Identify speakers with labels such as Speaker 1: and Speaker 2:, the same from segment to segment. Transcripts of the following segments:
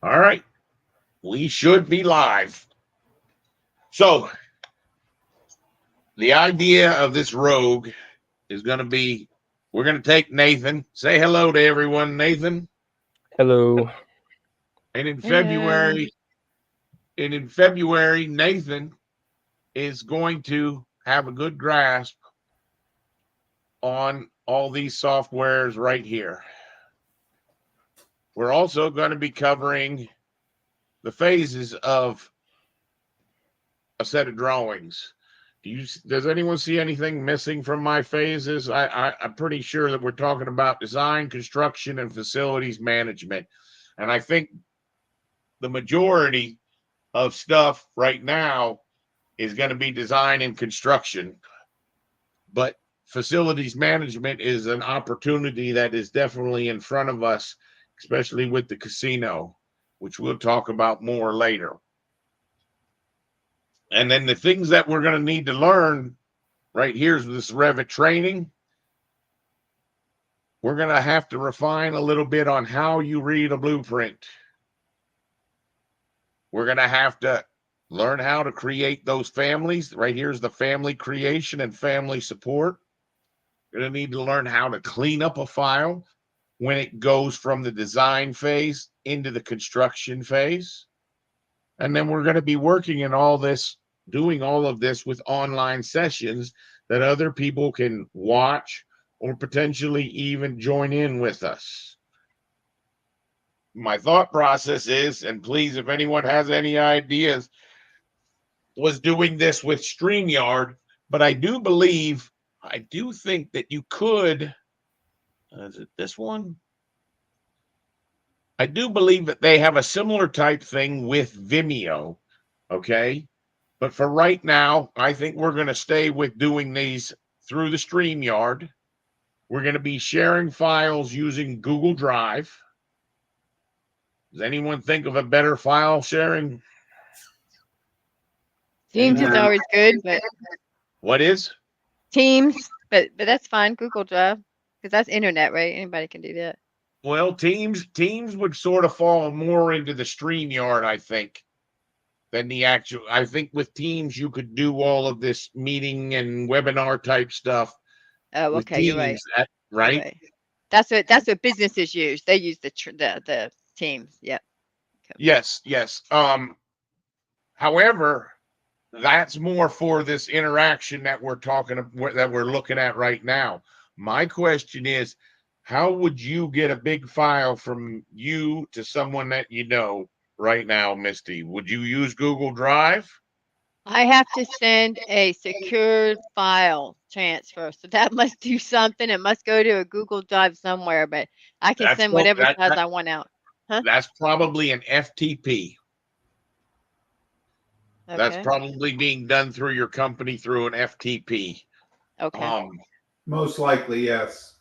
Speaker 1: All right, we should be live. So, the idea of this rogue is going to be we're going to take Nathan. Say hello to everyone, Nathan.
Speaker 2: Hello.
Speaker 1: And
Speaker 3: Hello.
Speaker 1: in February, Nathan is going to have a good grasp on all these softwares right here. We're also going to be covering the phases of a set of drawings. Does anyone see anything missing from my phases? I'm pretty sure that we're talking about design, construction, and facilities management. And I think the majority of stuff right now is going to be design and construction. But facilities management is an opportunity that is definitely in front of us, especially with the casino, which we'll talk about more later. And then the things that we're going to need to learn right here's this Revit training. We're going to have to refine a little bit on how you read a blueprint. We're going to have to learn how to create those families. Right here's the family creation and family support. You're going to need to learn how to clean up a file when it goes from the design phase into the construction phase. And then we're going to be working in all this, doing all of this with online sessions that other people can watch or potentially even join in with us. My thought process is, and please, if anyone has any ideas, was doing this with StreamYard, but I do think that you could, is it this one? I do believe that they have a similar type thing with Vimeo. Okay. But for right now, I think we're going to stay with doing these through the StreamYard. We're going to be sharing files using Google Drive. Does anyone think of a better file sharing?
Speaker 3: Teams is
Speaker 1: Anyone?
Speaker 3: always good, but
Speaker 1: What is?
Speaker 3: Teams, but that's fine. Google Drive, because that's internet, right? Anybody can do that.
Speaker 1: Well, teams would sort of fall more into the StreamYard, I think, than the actual. I think with Teams you could do all of this meeting and webinar type stuff
Speaker 3: Oh,
Speaker 1: with
Speaker 3: okay. You're right.
Speaker 1: Teams,
Speaker 3: You're
Speaker 1: right?
Speaker 3: right. That's what businesses use. They use the Teams. Yep. Okay.
Speaker 1: Yes, yes. However, that's more for this interaction that we're looking at right now. My question is, how would you get a big file from you to someone that you know right now, Misty? Would you use Google Drive?
Speaker 3: I have to send a secured file transfer, so that must do something. It must go to a Google Drive somewhere, but I can
Speaker 1: That's
Speaker 3: send
Speaker 1: prob-
Speaker 3: whatever size I want out. Huh?
Speaker 1: that's probably an FTP. That's
Speaker 3: Okay.
Speaker 1: probably being done through your company through an FTP.
Speaker 3: Okay.
Speaker 1: Um,
Speaker 4: Most likely, yes.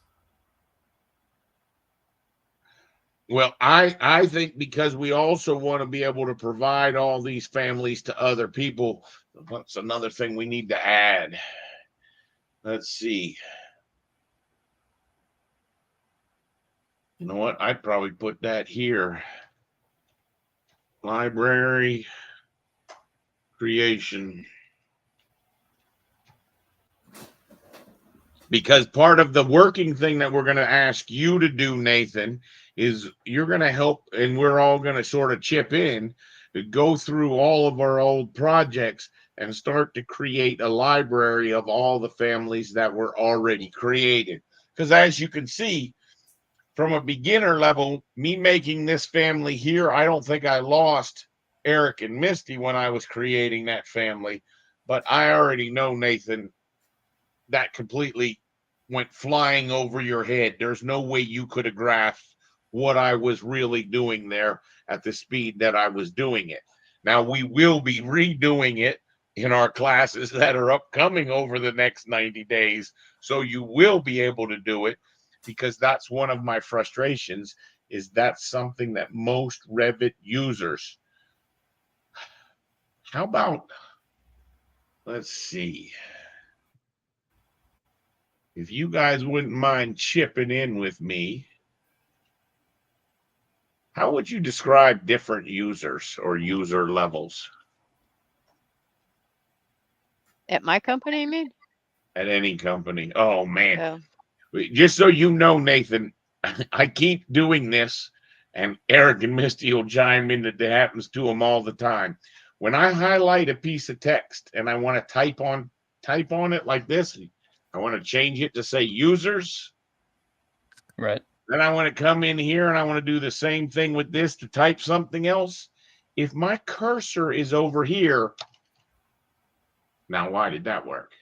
Speaker 1: Well, I think because we also want to be able to provide all these families to other people. That's another thing we need to add. Let's see. You know what? I'd probably put that here. Library creation. Because part of the working thing that we're going to ask you to do, Nathan, is you're going to help, and we're all going to sort of chip in to go through all of our old projects and start to create a library of all the families that were already created. Because as you can see, from a beginner level, me making this family here, I don't think I lost Eric and Misty when I was creating that family. But I already know, Nathan, that completely went flying over your head. There's no way you could have grasped what I was really doing there at the speed that I was doing it. Now, we will be redoing it in our classes that are upcoming over the next 90 days. So you will be able to do it because that's one of my frustrations is that's something that most Revit users. How about, let's see, if you guys wouldn't mind chipping in with me, How would you describe different users or user levels
Speaker 3: At my company, you mean?
Speaker 1: at any company? Oh man.
Speaker 3: Oh,
Speaker 1: Just so you know, Nathan, I keep doing this, and Eric and Misty will chime in that it happens to them all the time. When I highlight a piece of text and I want to type on it like this, I want to change it to say users.
Speaker 2: Right.
Speaker 1: Then I want to come in here and I want to do the same thing with this to type something else. If my cursor is over here, now why did that work?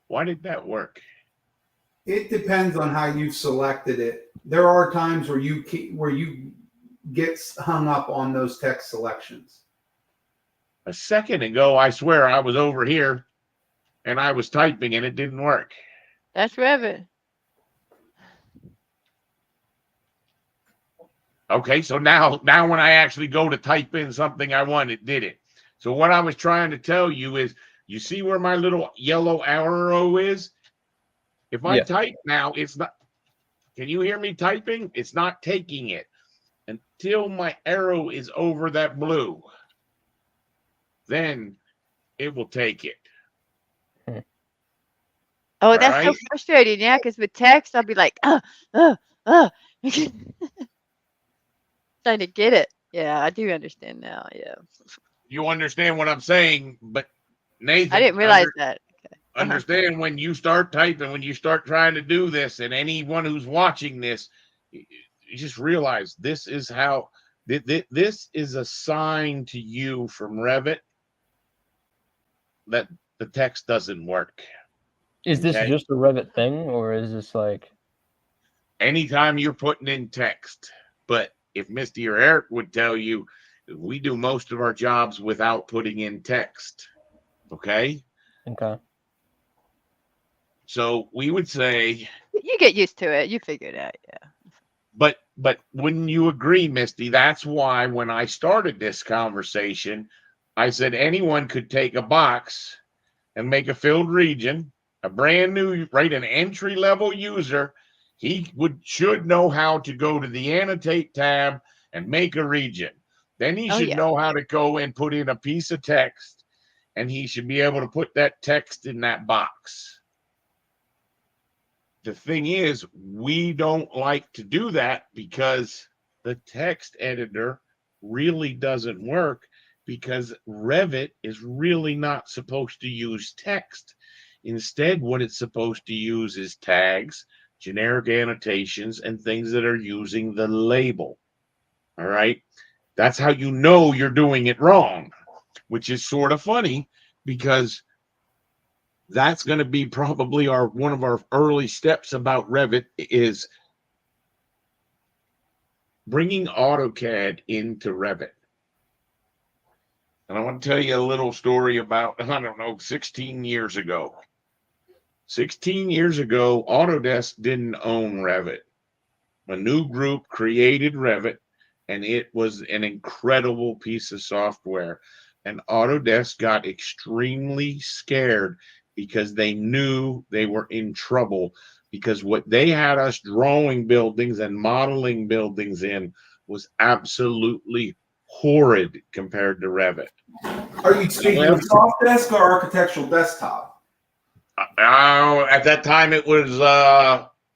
Speaker 1: Why did that work?
Speaker 4: It depends on how you've selected it. There are times where you get hung up on those text selections.
Speaker 1: A second ago, I swear I was over here and I was typing and it didn't work.
Speaker 3: that's Revit.
Speaker 1: Okay, so now when I actually go to type in something I want, it did it. So what I was trying to tell you is, you see where my little yellow arrow is? If I
Speaker 2: Yeah.
Speaker 1: type now, it's not. Can you hear me typing? It's not taking it until my arrow is over that blue. Then it will take it.
Speaker 3: Oh, that's so
Speaker 1: right.
Speaker 3: frustrating. Yeah, because with text, I'll be like, trying to get it. Yeah, I do understand now. Yeah,
Speaker 1: You understand what I'm saying, but Nathan,
Speaker 3: I didn't realize that. Okay.
Speaker 1: understand when you start typing, when you start trying to do this, and anyone who's watching this, you just realize this is how this is a sign to you from Revit that the text doesn't work.
Speaker 2: Is this
Speaker 1: Okay.
Speaker 2: just a Revit thing, or is this like
Speaker 1: Anytime you're putting in text, but if Misty or Eric would tell you, we do most of our jobs without putting in text. Okay.
Speaker 2: okay?
Speaker 1: So we would say,
Speaker 3: You get used to it. You figure it out. Yeah.
Speaker 1: but wouldn't you agree, Misty? That's why when I started this conversation, I said anyone could take a box and make a filled region, a brand new, right? An entry level user, he should know how to go to the annotate tab and make a region. Then he
Speaker 3: Oh,
Speaker 1: should
Speaker 3: yeah.
Speaker 1: know how to go and put in a piece of text, and he should be able to put that text in that box. The thing is, we don't like to do that because the text editor really doesn't work, because Revit is really not supposed to use text. Instead, what it's supposed to use is tags, generic annotations, and things that are using the label. All right. That's how you know you're doing it wrong, which is sort of funny because that's going to be probably one of our early steps about Revit is bringing AutoCAD into Revit. And I want to tell you a little story about, I don't know, 16 years ago. 16 years ago, Autodesk didn't own Revit. A new group created Revit, and it was an incredible piece of software. And Autodesk got extremely scared because they knew they were in trouble, because what they had us drawing buildings and modeling buildings in was absolutely horrid compared to Revit.
Speaker 4: Are you speaking of Sofdesk or Architectural Desktop?
Speaker 1: At that time, it was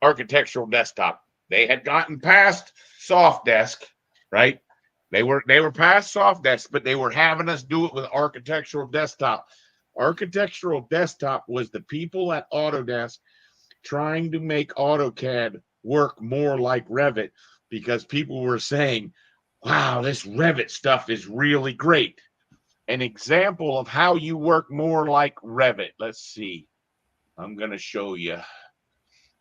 Speaker 1: Architectural Desktop. They had gotten past Sofdesk, right? They were past Sofdesk, but they were having us do it with Architectural Desktop. Architectural Desktop was the people at Autodesk trying to make AutoCAD work more like Revit, because people were saying, wow, this Revit stuff is really great. An example of how you work more like Revit. Let's see. I'm going to show you.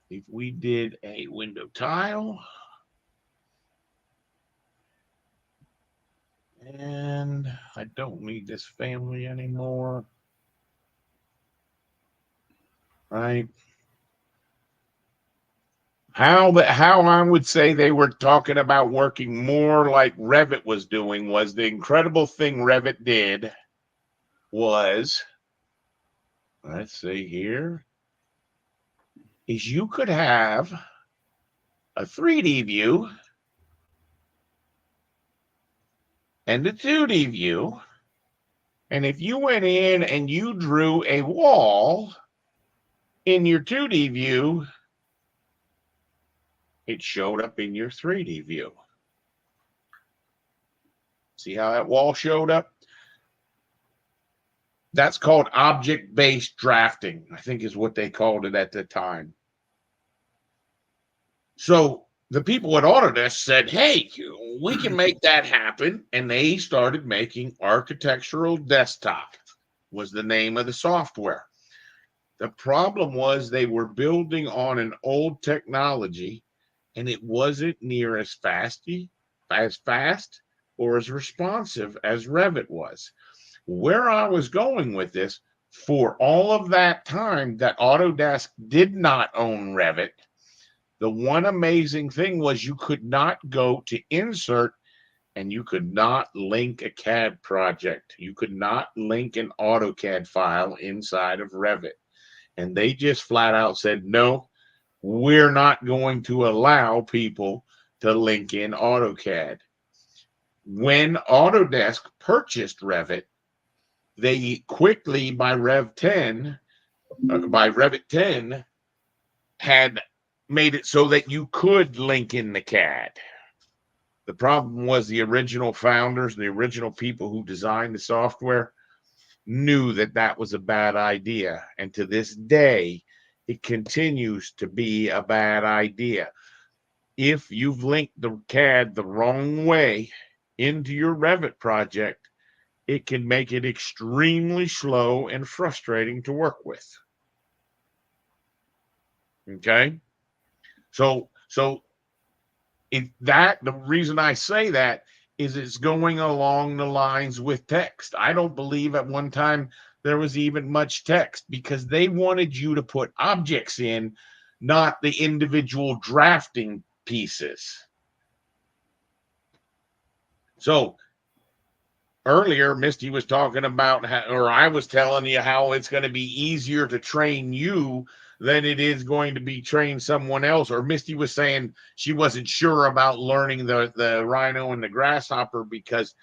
Speaker 1: If we did a window tile, and I don't need this family anymore, right? How I would say they were talking about working more like Revit was doing was, the incredible thing Revit did was, let's see here, is you could have a 3D view and a 2D view. And if you went in and you drew a wall in your 2D view, it showed up in your 3D view. See how that wall showed up? That's called object-based drafting, I think is what they called it at the time. So the people at Autodesk said, hey, we can make that happen. And they started making Architectural Desktop, was the name of the software. The problem was they were building on an old technology, and it wasn't near as fast or as responsive as Revit was. Where I was going with this, for all of that time that Autodesk did not own Revit, the one amazing thing was you could not go to insert and you could not link a CAD project. You could not link an AutoCAD file inside of Revit. And they just flat out said, no, we're not going to allow people to link in AutoCAD. When Autodesk purchased Revit, they quickly, by Revit 10, had made it so that you could link in the CAD. The problem was the original founders, the original people who designed the software knew that that was a bad idea. And to this day, it continues to be a bad idea. If you've linked the CAD the wrong way into your Revit project, it can make it extremely slow and frustrating to work with. Okay? So the reason I say that is it's going along the lines with text. I don't believe at one time there was even much text because they wanted you to put objects in, not the individual drafting pieces. So earlier, Misty was talking about or I was telling you how it's going to be easier to train you than it is going to be train someone else. Or Misty was saying she wasn't sure about learning the Rhino and the Grasshopper because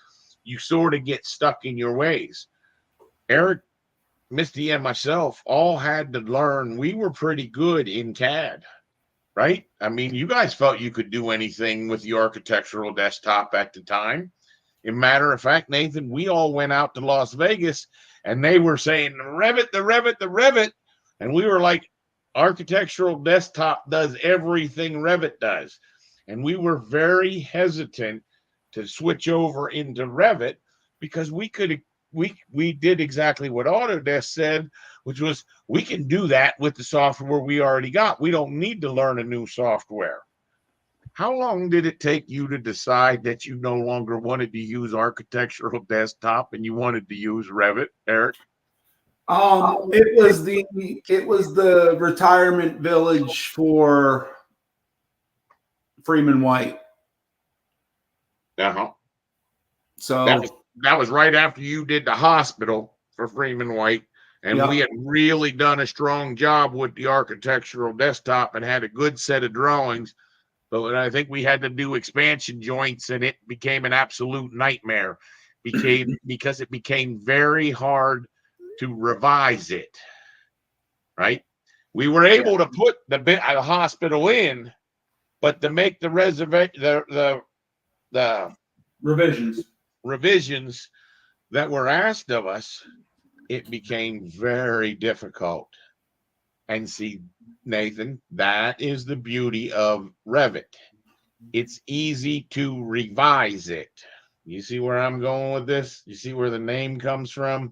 Speaker 1: you sort of get stuck in your ways. Eric, Misty, and myself all had to learn. We were pretty good in CAD, right? I mean, you guys felt you could do anything with the Architectural Desktop at the time. As a matter of fact, Nathan, we all went out to Las Vegas and they were saying, Revit, the Revit, the Revit. And we were like, Architectural Desktop does everything Revit does. And we were very hesitant to switch over into Revit because we did exactly what Autodesk said, which was we can do that with the software we already got. We don't need to learn a new software. How long did it take you to decide that you no longer wanted to use Architectural Desktop and you wanted to use Revit, Eric?
Speaker 4: It was the retirement village for Freeman White.
Speaker 1: Uh-huh.
Speaker 4: So
Speaker 1: that was right after you did the hospital for Freeman White. And
Speaker 4: Yep.
Speaker 1: we had really done a strong job with the Architectural Desktop and had a good set of drawings. But I think we had to do expansion joints and it became an absolute nightmare because it became very hard to revise it, right? We were able to put the hospital in, but to make the revisions that were asked of us, it became very difficult. And see, Nathan, that is the beauty of Revit. It's easy to revise it. You see where I'm going with this? You see where the name comes from?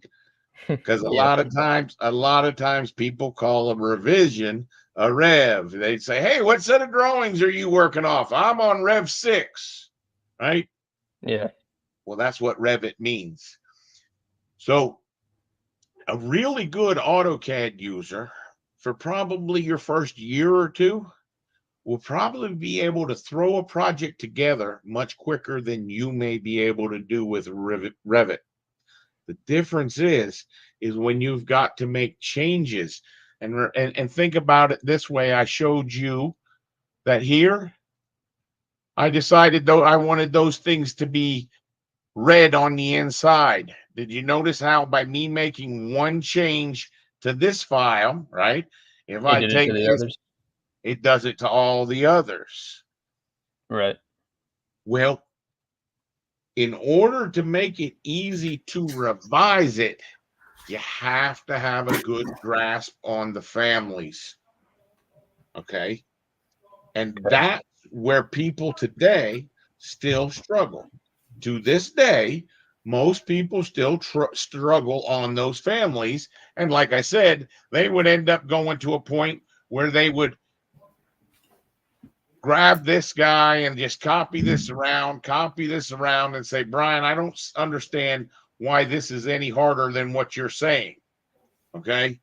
Speaker 1: Because a lot of times people call a revision a rev. They'd say, hey, what set of drawings are you working off? I'm on Rev 6, right?
Speaker 2: Yeah.
Speaker 1: Well, that's what Revit means. So a really good AutoCAD user for probably your first year or two will probably be able to throw a project together much quicker than you may be able to do with Revit. The difference is when you've got to make changes and think about it this way. I showed you that here I decided though I wanted those things to be red on the inside. Did you notice how by me making one change to this file, right? If
Speaker 2: It
Speaker 1: I
Speaker 2: did it
Speaker 1: take
Speaker 2: to the
Speaker 1: this,
Speaker 2: others.
Speaker 1: it does it to all the others.
Speaker 2: Right.
Speaker 1: Well, in order to make it easy to revise it, you have to have a good grasp on the families. Okay. And
Speaker 2: Okay.
Speaker 1: that's where people today still struggle. To this day, most people still struggle on those families. And like I said, they would end up going to a point where they would grab this guy and just copy this around, and say, Brian, I don't understand why this is any harder than what you're saying. Okay.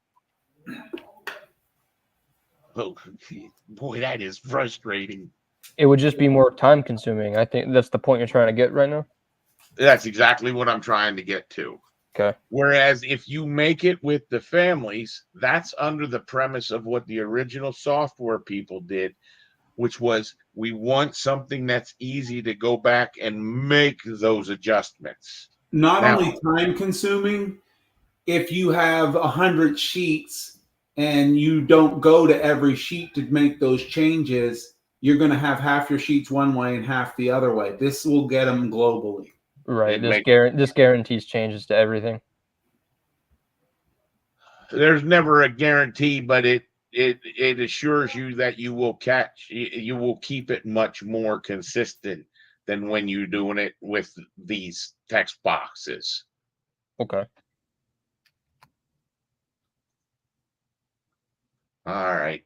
Speaker 1: Oh, boy, that is frustrating.
Speaker 2: It would just be more time consuming. I think that's the point you're trying to get right now.
Speaker 1: That's exactly what I'm trying to get to.
Speaker 2: Okay.
Speaker 1: Whereas if you make it with the families, that's under the premise of what the original software people did, which was we want something that's easy to go back and make those adjustments.
Speaker 4: Not
Speaker 1: Now,
Speaker 4: only time consuming, if you have 100 sheets and you don't go to every sheet to make those changes, you're going to have half your sheets one way and half the other way. This will get them globally.
Speaker 2: Right. This guarantees changes to everything.
Speaker 1: There's never a guarantee, but it assures you that you will keep it much more consistent than when you're doing it with these text boxes.
Speaker 2: Okay.
Speaker 1: All right.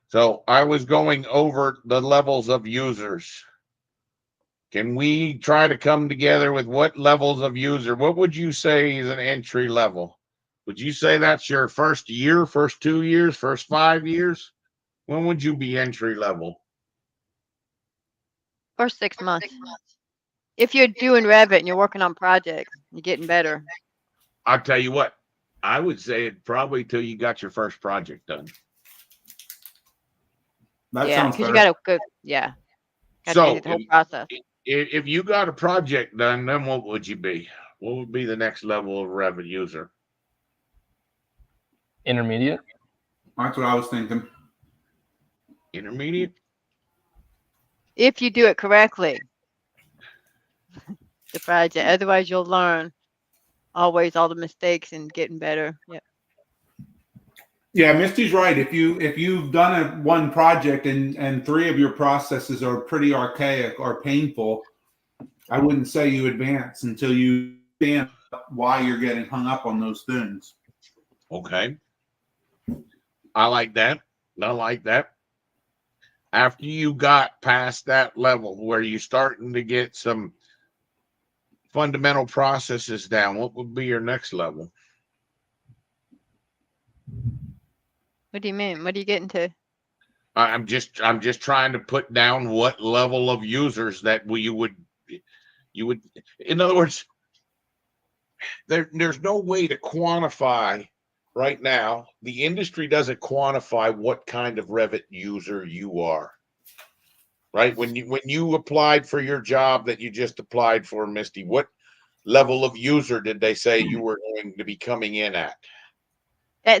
Speaker 1: So I was going over the levels of users. Can we try to come together with what levels of user? What would you say is an entry level? Would you say that's your first year, first 2 years, first 5 years? When would you be entry level?
Speaker 3: First 6 months. If you're doing Revit and you're working on projects, you're getting better.
Speaker 1: I'll tell you what, I would say it probably till you got your first project done.
Speaker 4: That
Speaker 3: Yeah,
Speaker 4: sounds
Speaker 3: because
Speaker 4: fair.
Speaker 3: you got to go. Yeah. Got to
Speaker 1: So
Speaker 3: go through the whole process.
Speaker 1: if you got a project done, then what would you be? What would be the next level of Revit user?
Speaker 2: Intermediate.
Speaker 4: That's what I was thinking.
Speaker 1: Intermediate?
Speaker 3: If you do it correctly, the project. Otherwise, you'll learn always all the mistakes and getting better. Yeah.
Speaker 4: Yeah, Misty's right. If you've done one project and 3 of your processes are pretty archaic or painful, I wouldn't say you advance until you understand why you're getting hung up on those things.
Speaker 1: Okay. I like that. After you got past that level where you're starting to get some fundamental processes down, what would be your next level?
Speaker 3: What do you mean? What are you getting to?
Speaker 1: I'm just trying to put down what level of users that you would, in other words, there's no way to quantify right now. The industry doesn't quantify what kind of Revit user you are. Right? When you applied for your job that you just applied for, Misty, what level of user did they say you were going to be coming in at?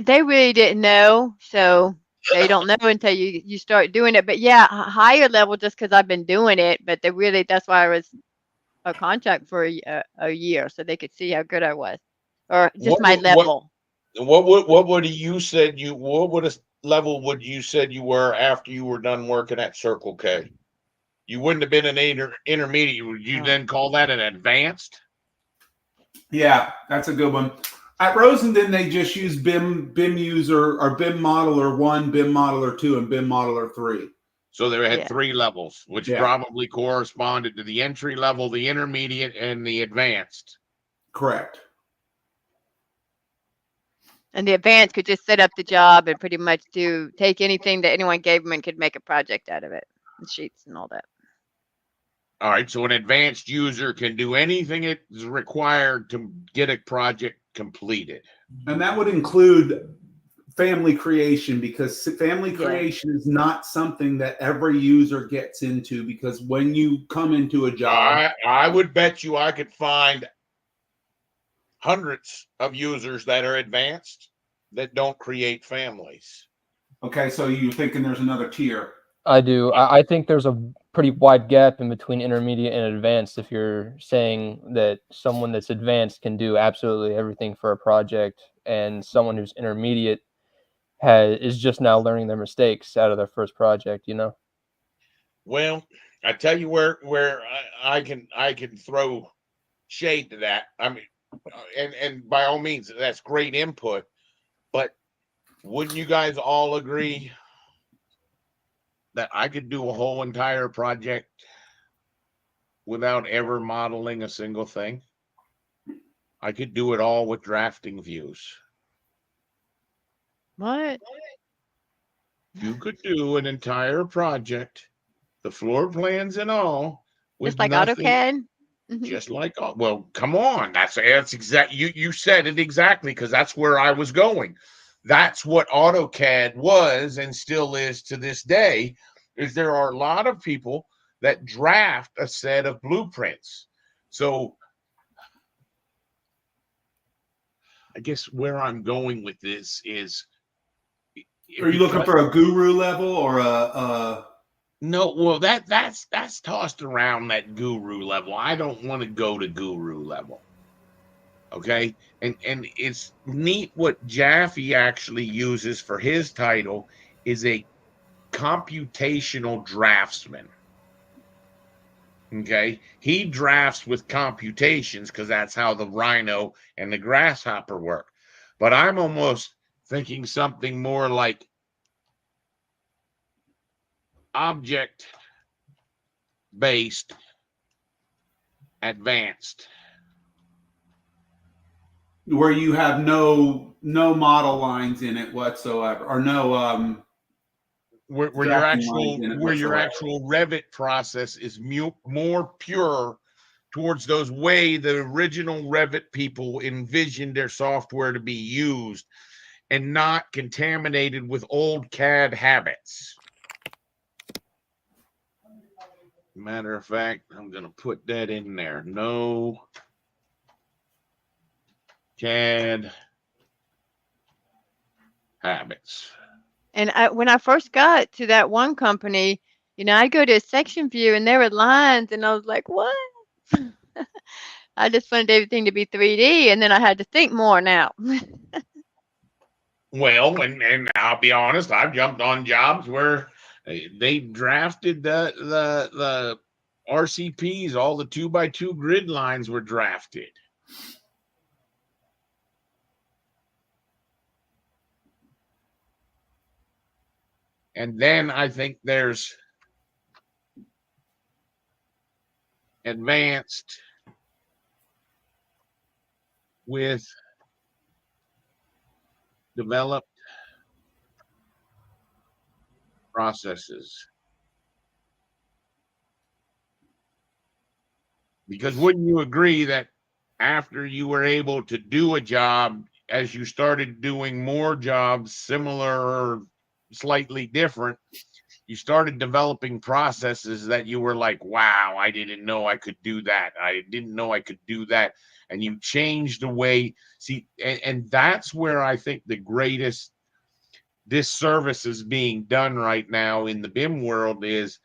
Speaker 3: They really didn't know, so they don't know until you start doing it. But yeah, higher level just because I've been doing it. But that's why I was a contract for a year, so they could see how good I was, or just my level.
Speaker 1: What would you said you? What would a level would you said you were after you were done working at Circle K? You wouldn't have been an intermediate. Would you then call that an advanced?
Speaker 4: Yeah, that's a good one. At Rosendin, they just use BIM user or BIM modeler 1, BIM modeler 2, and BIM modeler 3.
Speaker 1: So they had 3 levels, which
Speaker 4: Yeah.
Speaker 1: probably corresponded to the entry level, the intermediate, and the advanced.
Speaker 4: Correct.
Speaker 3: And the advanced could just set up the job and pretty much take anything that anyone gave them and could make a project out of it, and sheets and all that.
Speaker 1: All right, so an advanced user can do anything it is required to get a project completed.
Speaker 4: And that would include family creation, because family
Speaker 3: Yeah.
Speaker 4: creation is not something that every user gets into, because when you come into a job,
Speaker 1: I would bet you I could find hundreds of users that are advanced that don't create families.
Speaker 4: okay, so you're thinking there's another tier.
Speaker 2: I do. I think there's a pretty wide gap in between intermediate and advanced. If you're saying that someone that's advanced can do absolutely everything for a project, and someone who's intermediate is just now learning their mistakes out of their first project, you know?
Speaker 1: Well, I tell you where I can throw shade to that. I mean, and by all means, that's great input. But wouldn't you guys all agree that I could do a whole entire project without ever modeling a single thing? I could do it all with drafting views.
Speaker 3: What?
Speaker 1: You could do an entire project, the floor plans and all, with
Speaker 3: Just like
Speaker 1: nothing.
Speaker 3: AutoCAD? Mhm.
Speaker 1: Just like, well, come on. That's exact. You said it exactly, because that's where I was going. That's what AutoCAD was and still is to this day. Is there are a lot of people that draft a set of blueprints. So I guess where I'm going with this is,
Speaker 4: Are you looking for a guru level or a
Speaker 1: no, well, that's tossed around, that guru level. I don't want to go to guru level. Okay. And it's neat what Jaffe actually uses for his title is a computational draftsman. Okay. He drafts with computations because that's how the Rhino and the Grasshopper work. But I'm almost thinking something more like object based advanced,
Speaker 4: where you have no model lines in it whatsoever, or no
Speaker 1: where your
Speaker 4: drafting lines in it
Speaker 1: your
Speaker 4: whatsoever.
Speaker 1: actual Revit process is more pure towards those way the original Revit people envisioned their software to be used, and not contaminated with old CAD habits. Matter of fact, I'm going to put that in there. No CAD habits.
Speaker 3: And when I first got to that one company, I'd go to a section view and there were lines, and I was like, what? I just wanted everything to be 3D, and then I had to think more now.
Speaker 1: Well, and I'll be honest, I've jumped on jobs where they drafted the RCPs, all the 2x2 grid lines were drafted. And then I think there's advanced with developed processes. Because wouldn't you agree that after you were able to do a job, as you started doing more jobs similar or slightly different, you started developing processes that you were like, wow, I didn't know I could do that. I didn't know I could do that. And you changed the way, see, and that's where I think the greatest disservice is being done right now in the BIM world is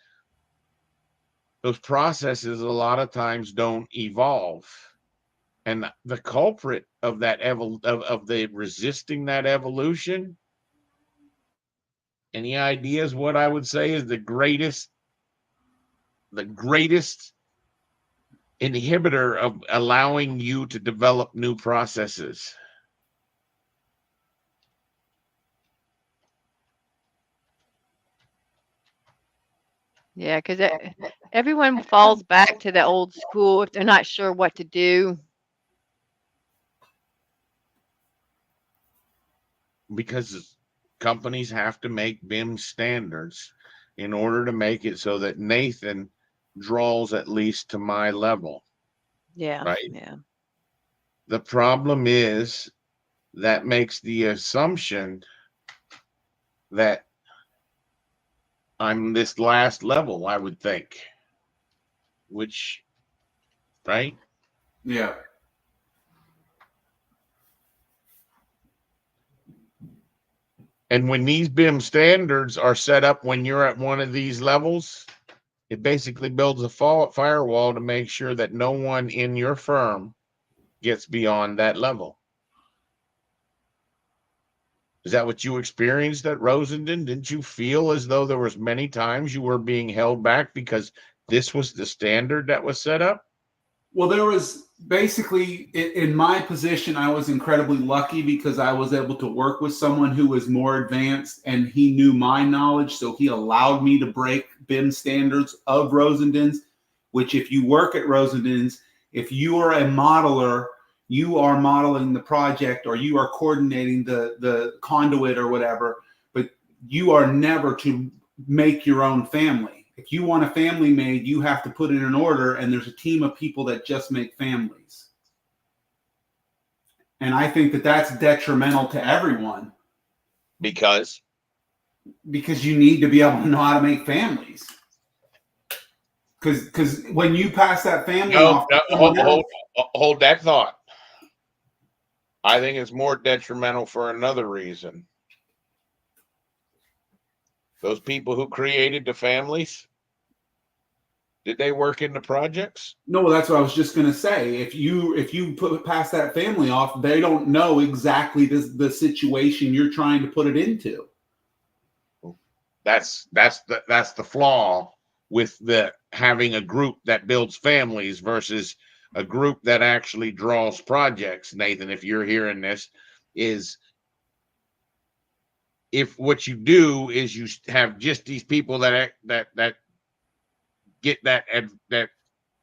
Speaker 1: those processes a lot of times don't evolve. And the culprit of that of the resisting that evolution, any ideas what I would say is the greatest inhibitor of allowing you to develop new processes?
Speaker 3: Yeah, because everyone falls back to the old school if they're not sure what to do.
Speaker 1: Because companies have to make BIM standards in order to make it so that Nathan draws at least to my level.
Speaker 3: Yeah.
Speaker 1: Right.
Speaker 3: Yeah.
Speaker 1: The problem is that makes the assumption that I'm this last level, I would think, which, right?
Speaker 4: Yeah.
Speaker 1: And when these BIM standards are set up when you're at one of these levels, it basically builds a firewall to make sure that no one in your firm gets beyond that level. Is that what you experienced at Rosendin? Didn't you feel as though there was many times you were being held back because this was the standard that was set up?
Speaker 4: Well, there was basically in my position, I was incredibly lucky because I was able to work with someone who was more advanced and he knew my knowledge. So he allowed me to break BIM standards of Rosendin's, which if you work at Rosendin's, if you are a modeler, you are modeling the project or you are coordinating the conduit or whatever, but you are never to make your own family. If you want a family made, you have to put in an order, and there's a team of people that just make families. And I think that that's detrimental to everyone.
Speaker 1: Because
Speaker 4: you need to be able to know how to make families. Because when you pass that family off,
Speaker 1: hold that thought. I think it's more detrimental for another reason. Those people who created the families, did they work in the projects?
Speaker 4: No, that's what I was just going to say. If you pass that family off, they don't know exactly the situation you're trying to put it into.
Speaker 1: That's the flaw with the having a group that builds families versus a group that actually draws projects. Nathan, if you're hearing this, is if what you do is you have just these people that get that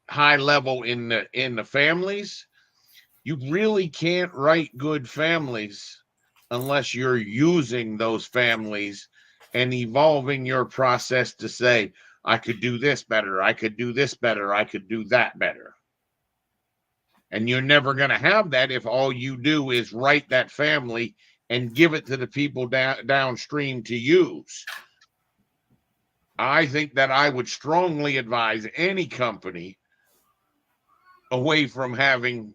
Speaker 1: high level in the families, you really can't write good families unless you're using those families and evolving your process to say, I could do this better, I could do this better, I could do that better. And you're never going to have that if all you do is write that family and give it to the people downstream to use. I think that I would strongly advise any company away from having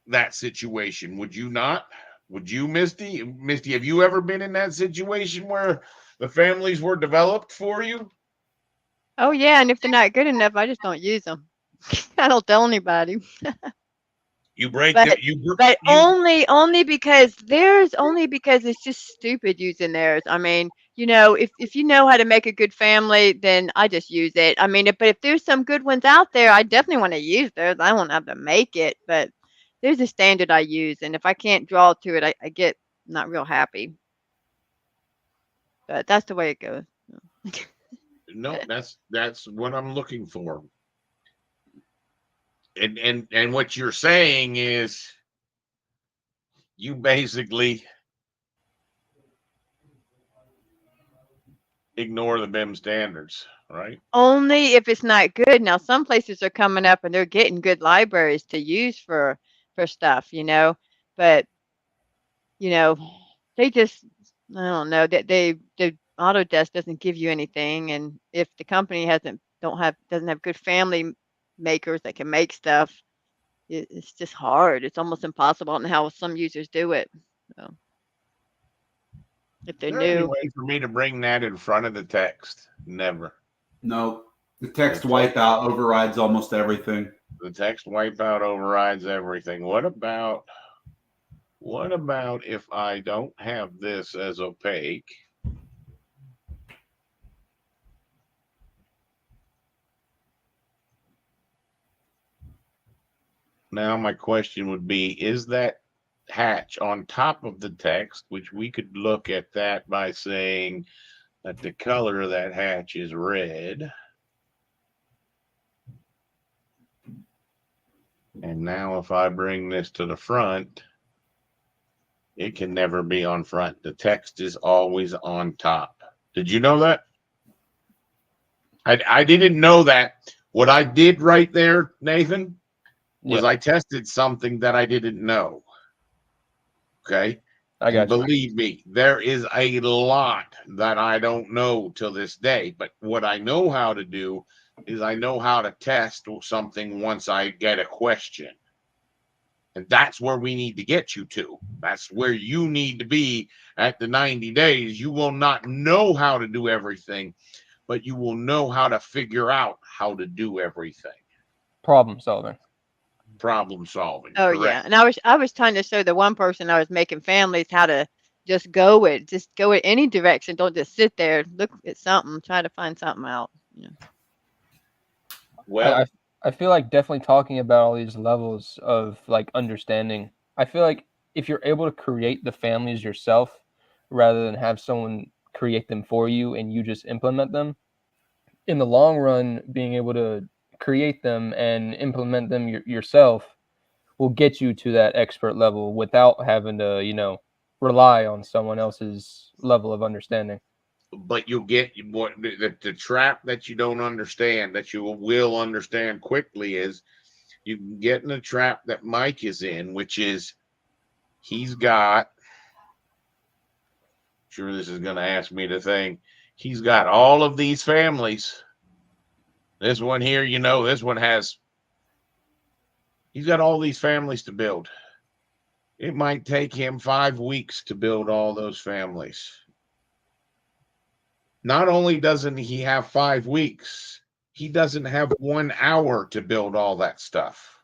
Speaker 1: that situation. Would you not? Would you, Misty? Misty, have you ever been in that situation where the families were developed for you?
Speaker 3: Oh yeah, and if they're not good enough, I just don't use them. I don't tell anybody. But only because it's just stupid using theirs. I mean, if you know how to make a good family, then I just use it. I mean, but if there's some good ones out there, I definitely want to use theirs. I won't have to make it, but there's a standard I use, and if I can't draw to it, I get not real happy. But that's the way it goes.
Speaker 1: No, that's what I'm looking for. And what you're saying is you basically ignore the BIM standards, right?
Speaker 3: Only if it's not good. Now, some places are coming up and they're getting good libraries to use for stuff, but they just, I don't know, that the Autodesk doesn't give you anything, and if the company doesn't have good family makers that can make stuff, it's just hard. It's almost impossible. And how some users do it. So, if they're
Speaker 1: Is there any
Speaker 3: new.
Speaker 1: way for me to bring that in front of the text? Never.
Speaker 4: No, the text wipeout overrides almost everything.
Speaker 1: The text wipeout overrides everything. What about if I don't have this as opaque? Now my question would be, is that hatch on top of the text, which we could look at that by saying that the color of that hatch is red. And now if I bring this to the front, it can never be on front. The text is always on top. Did you know that? I didn't know that. What I did right there, Nathan, was I tested something that I didn't know. Okay.
Speaker 2: I
Speaker 1: And
Speaker 2: got you.
Speaker 1: believe me, there is a lot that I don't know till this day. But what I know how to do is I know how to test something once I get a question. And that's where we need to get you to. That's where you need to be at the 90 days. You will not know how to do everything, but you will know how to figure out how to do everything.
Speaker 2: Problem solving.
Speaker 1: Problem solving.
Speaker 3: Oh
Speaker 1: Correct.
Speaker 3: yeah, and I was trying to show the one person I was making families how to just go in any direction. Don't just sit there, look at something, try to find something out. You know.
Speaker 1: Well,
Speaker 2: I feel like definitely talking about all these levels of like understanding. I feel like if you're able to create the families yourself rather than have someone create them for you and you just implement them, in the long run, being able to create them and implement them yourself will get you to that expert level without having to, rely on someone else's level of understanding.
Speaker 1: but you'll get what the trap that you don't understand that you will understand quickly is you can get in a trap that Mike is in, which is he's got, sure this is going to ask me to think, he's got all of these families. This one here, this one he's got all these families to build. It might take him 5 weeks to build all those families. Not only doesn't he have 5 weeks, he doesn't have 1 hour to build all that stuff.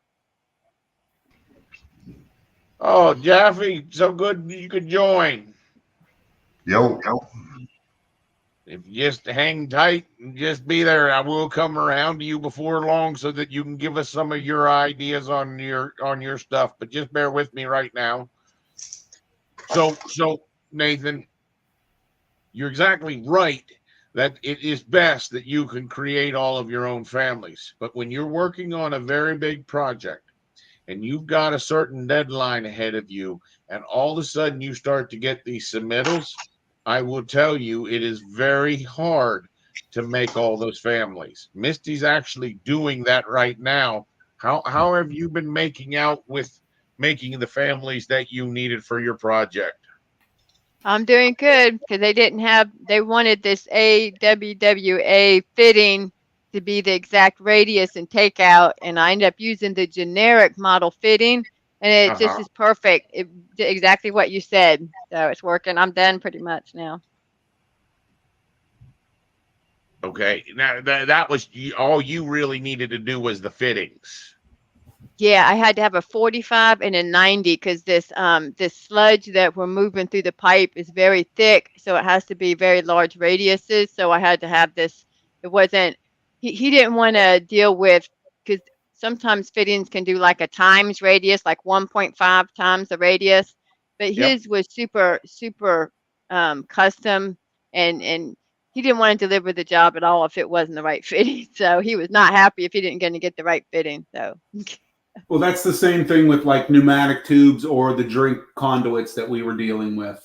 Speaker 1: Oh, Jaffe, so good you could join.
Speaker 5: Yo.
Speaker 1: If you just hang tight and just be there, I will come around to you before long so that you can give us some of your ideas on your stuff. But just bear with me right now. So Nathan, you're exactly right that it is best that you can create all of your own families. But when you're working on a very big project and you've got a certain deadline ahead of you, and all of a sudden you start to get these submittals, I will tell you it is very hard to make all those families. Misty's actually doing that right now. How have you been making out with making the families that you needed for your project?
Speaker 3: I'm doing good because they wanted this AWWA fitting to be the exact radius and takeout, and I ended up using the generic model fitting, and it just is perfect. It did exactly what you said, so it's working. I'm done pretty much now.
Speaker 1: Okay, now that was all you really needed to do was the fittings.
Speaker 3: Yeah, I had to have a 45 and a 90 because this sludge that we're moving through the pipe is very thick, so it has to be very large radiuses. So I had to have this. It wasn't. He didn't want to deal with, because sometimes fittings can do like a times radius, like 1.5 times the radius, but
Speaker 1: Yep.
Speaker 3: his was super custom, and he didn't want to deliver the job at all if it wasn't the right fitting. So he was not happy if he didn't get the right fitting. So.
Speaker 4: Well, that's the same thing with like pneumatic tubes or the drink conduits that we were dealing with.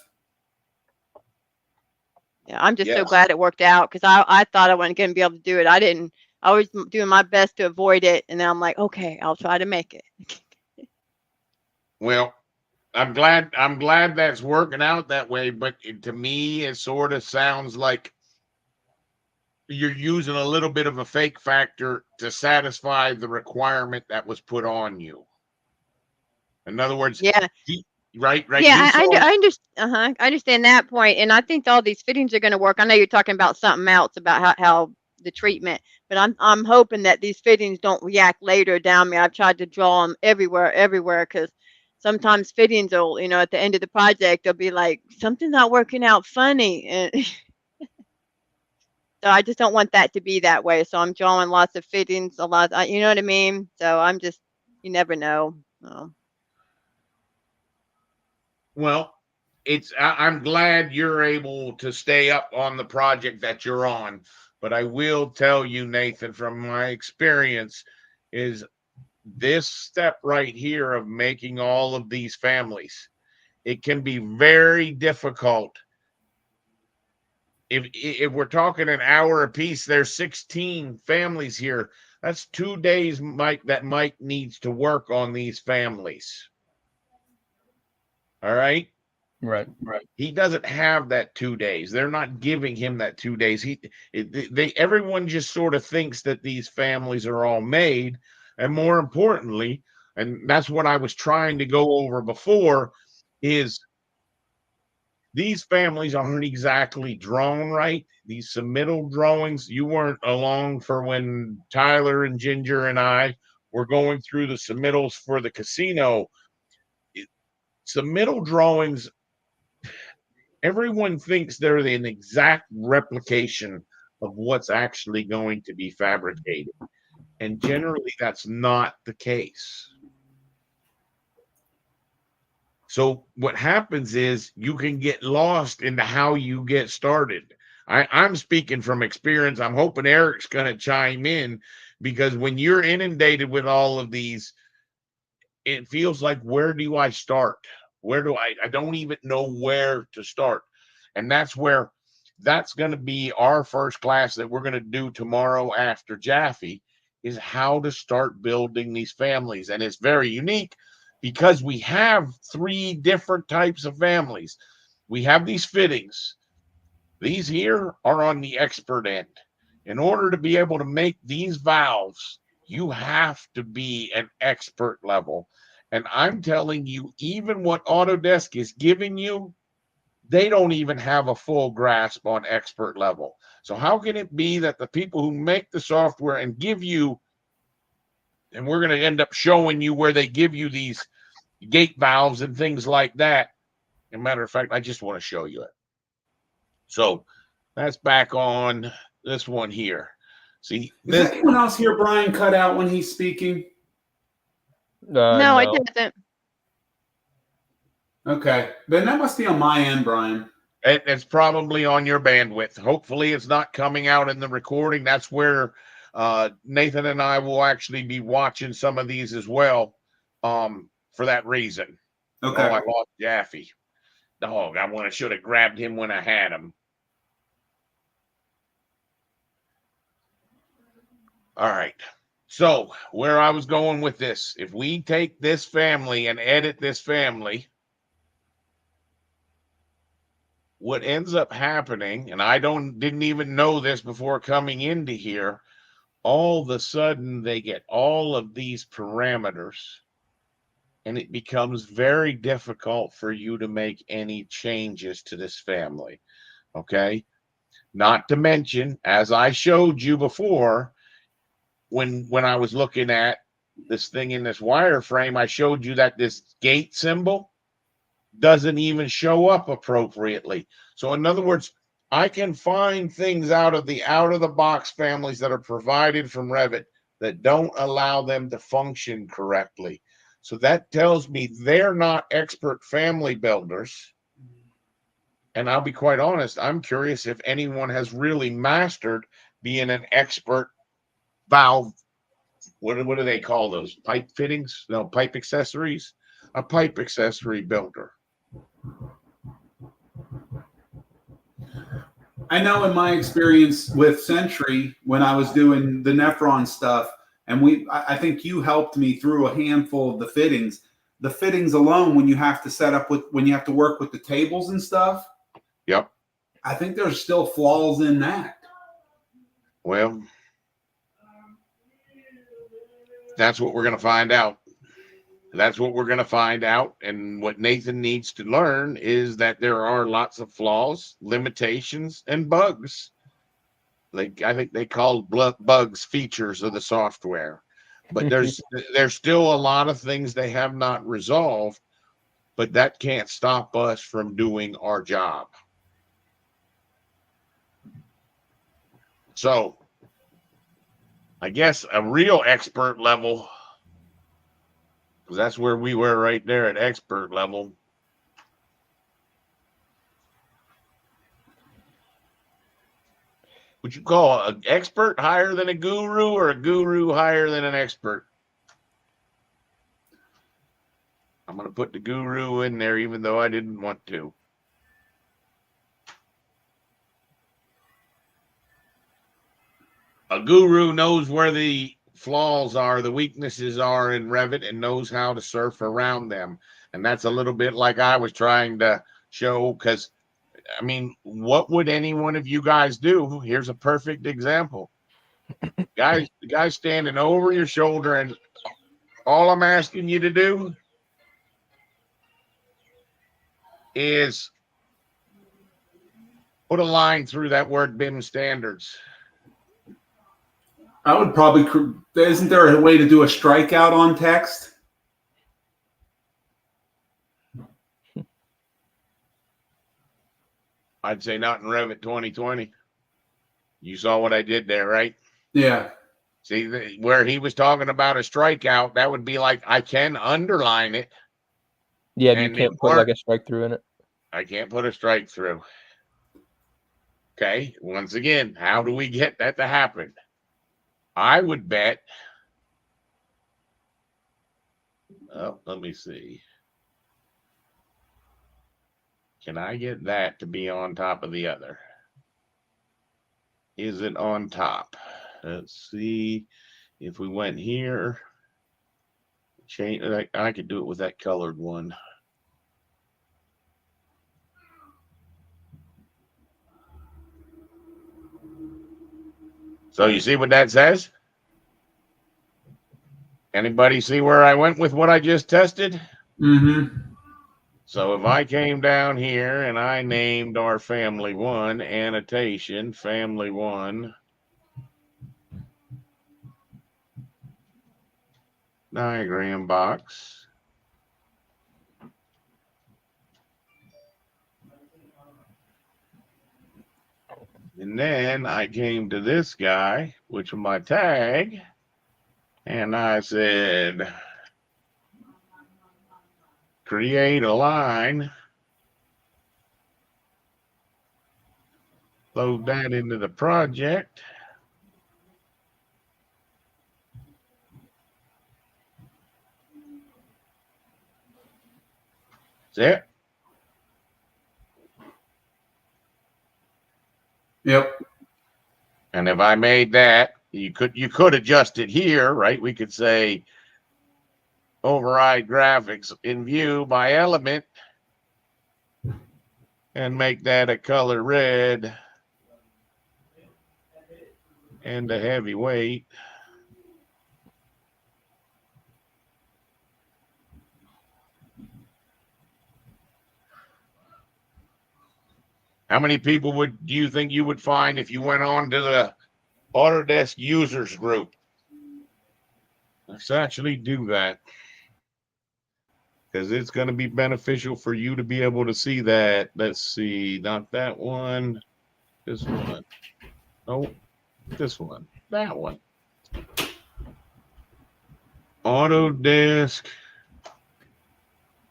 Speaker 3: Yeah, I'm just so
Speaker 1: Yes.
Speaker 3: glad it worked out because I thought I wasn't going to be able to do it. I was doing my best to avoid it, and then I'm like, okay, I'll try to make it.
Speaker 1: Well, I'm glad that's working out that way, but to me it sort of sounds like you're using a little bit of a fake factor to satisfy the requirement that was put on you. In other words,
Speaker 3: Yeah,
Speaker 1: right.
Speaker 3: yeah, I understand that point, and I think all these fittings are going to work. I know you're talking about something else about how the treatment, but I'm hoping that these fittings don't react later down me. I've tried to draw them everywhere, because sometimes fittings will, at the end of the project, they'll be like, something's not working out funny, and so I just don't want that to be that way. So I'm drawing lots of fittings, you know what I mean? So you never know. Oh.
Speaker 1: Well, I'm glad you're able to stay up on the project that you're on, but I will tell you, Nathan, from my experience, is this step right here of making all of these families, it can be very difficult. If we're talking an hour a piece, there's 16 families here. That's 2 days, Mike, that Mike needs to work on these families. All right.
Speaker 2: Right.
Speaker 1: He doesn't have that 2 days. They're not giving him that 2 days. Everyone just sort of thinks that these families are all made, and more importantly, and that's what I was trying to go over before, is these families aren't exactly drawn right. These submittal drawings, you weren't along for when Tyler and Ginger and I were going through the submittals for the casino. Submittal drawings, everyone thinks they're an exact replication of what's actually going to be fabricated. And generally, that's not the case. So what happens is you can get lost into how you get started. I'm speaking from experience. I'm hoping Eric's going to chime in, because when you're inundated with all of these, it feels like, where do I start? Where do I don't even know where to start. And that's going to be our first class that we're going to do tomorrow after Jaffe, is how to start building these families. And it's very unique because we have 3 different types of families. We have these fittings. These here are on the expert end. In order to be able to make these valves, you have to be an expert level. And I'm telling you, even what Autodesk is giving you, they don't even have a full grasp on expert level. So how can it be that the people who make the software and give you, and we're going to end up showing you where they give you these gate valves and things like that. As a matter of fact, I just want to show you it. So that's back on this one here. See,
Speaker 4: Does anyone else hear Brian cut out when he's speaking?
Speaker 3: No, it doesn't.
Speaker 4: Okay, then that must be on my end, Brian.
Speaker 1: It's probably on your bandwidth. Hopefully it's not coming out in the recording. That's where Nathan and I will actually be watching some of these as well, for that reason.
Speaker 4: Okay.
Speaker 1: Oh, I lost Jaffe. Dog, I should have grabbed him when I had him. All right. So where I was going with this, if we take this family and edit this family, what ends up happening, and I didn't even know this before coming into here, all of a sudden they get all of these parameters, and it becomes very difficult for you to make any changes to this family. Okay. Not to mention, as I showed you before, when I was looking at this thing in this wireframe, I showed you that this gate symbol doesn't even show up appropriately. So in other words, I can find things out of the box families that are provided from Revit that don't allow them to function correctly. So that tells me they're not expert family builders. And I'll be quite honest, I'm curious if anyone has really mastered being an expert valve. What do they call those? Pipe fittings? No, pipe accessories. A pipe accessory builder.
Speaker 4: I know in my experience with Century, when I was doing the Nephron stuff, and I think you helped me through a handful of the fittings. The fittings alone, when you have to work with the tables and stuff.
Speaker 1: Yep.
Speaker 4: I think there's still flaws in that.
Speaker 1: Well, that's what we're going to find out. That's what we're going to find out. And what Nathan needs to learn is that there are lots of flaws, limitations, and bugs. Like I think they call bugs features of the software. But there's still a lot of things they have not resolved, but that can't stop us from doing our job. So I guess a real expert level, because that's where we were right there at expert level. Would you call an expert higher than a guru, or a guru higher than an expert? I'm going to put the guru in there, even though I didn't want to. A guru knows where the flaws are, the weaknesses are in Revit, and knows how to surf around them. And that's a little bit like I was trying to show, because I mean, what would any one of you guys do? Here's a perfect example. Guys, the guy standing over your shoulder, and all I'm asking you to do is put a line through that word BIM standards.
Speaker 4: I would probably, isn't there a way to do a strikeout on text?
Speaker 1: I'd say not in Revit 2020. You saw what I did there, right?
Speaker 4: Yeah.
Speaker 1: See, where he was talking about a strikeout, that would be like, I can underline it.
Speaker 2: Yeah, you
Speaker 1: And
Speaker 2: can't
Speaker 1: it
Speaker 2: put like
Speaker 1: worked.
Speaker 2: a strike through in it.
Speaker 1: I can't put a strike through. Okay, once again, how do we get that to happen? I would bet. Oh, let me see. Can I get that to be on top of the other? Is it on top? Let's see if we went here. Change. I could do it with that colored one. So you see what that says? Anybody see where I went with what I just tested?
Speaker 4: Mm-hmm.
Speaker 1: So if I came down here and I named our family one, annotation, family one, diagram box. And then I came to this guy, which was my tag, and I said, create a line, load that into the project. That's it.
Speaker 4: Yep.
Speaker 1: And if I made that, you could adjust it here, right? We could say override graphics in view by element and make that a color red and a heavy weight. How many people do you think you would find if you went on to the Autodesk users group? Let's actually do that, because it's going to be beneficial for you to be able to see that. Let's see, not that one, this one. Oh, this one, that one. Autodesk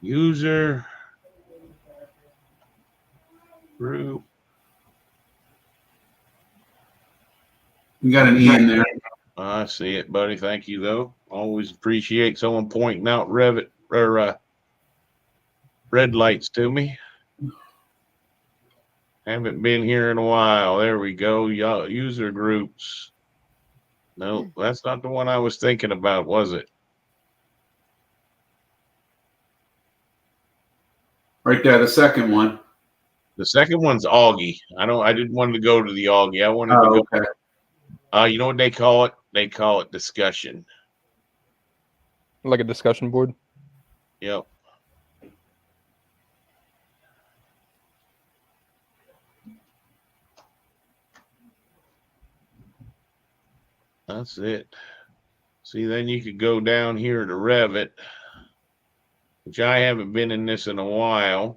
Speaker 1: user group.
Speaker 4: You got an E in there.
Speaker 1: I see it, buddy. Thank you, though. Always appreciate someone pointing out Revit or red lights to me. Haven't been here in a while. There we go. User groups. No, that's not the one I was thinking about, was it?
Speaker 4: Right there, the second one.
Speaker 1: The second one's Augie. I didn't want to go to the Augie. I wanted to go.
Speaker 4: Okay.
Speaker 1: You know what they call it? They call it discussion.
Speaker 2: Like a discussion board.
Speaker 1: Yep. That's it. See, then you could go down here to Revit, which I haven't been in this in a while.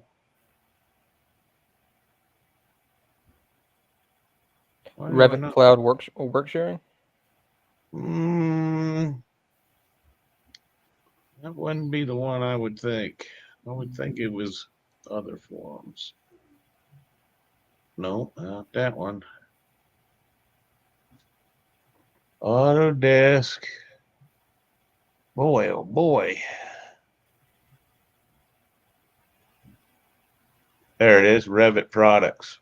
Speaker 2: Revit Cloud work sharing?
Speaker 1: That wouldn't be the one I would think. I would think it was other forums. No, not that one. Autodesk. Boy, oh boy. There it is, Revit products.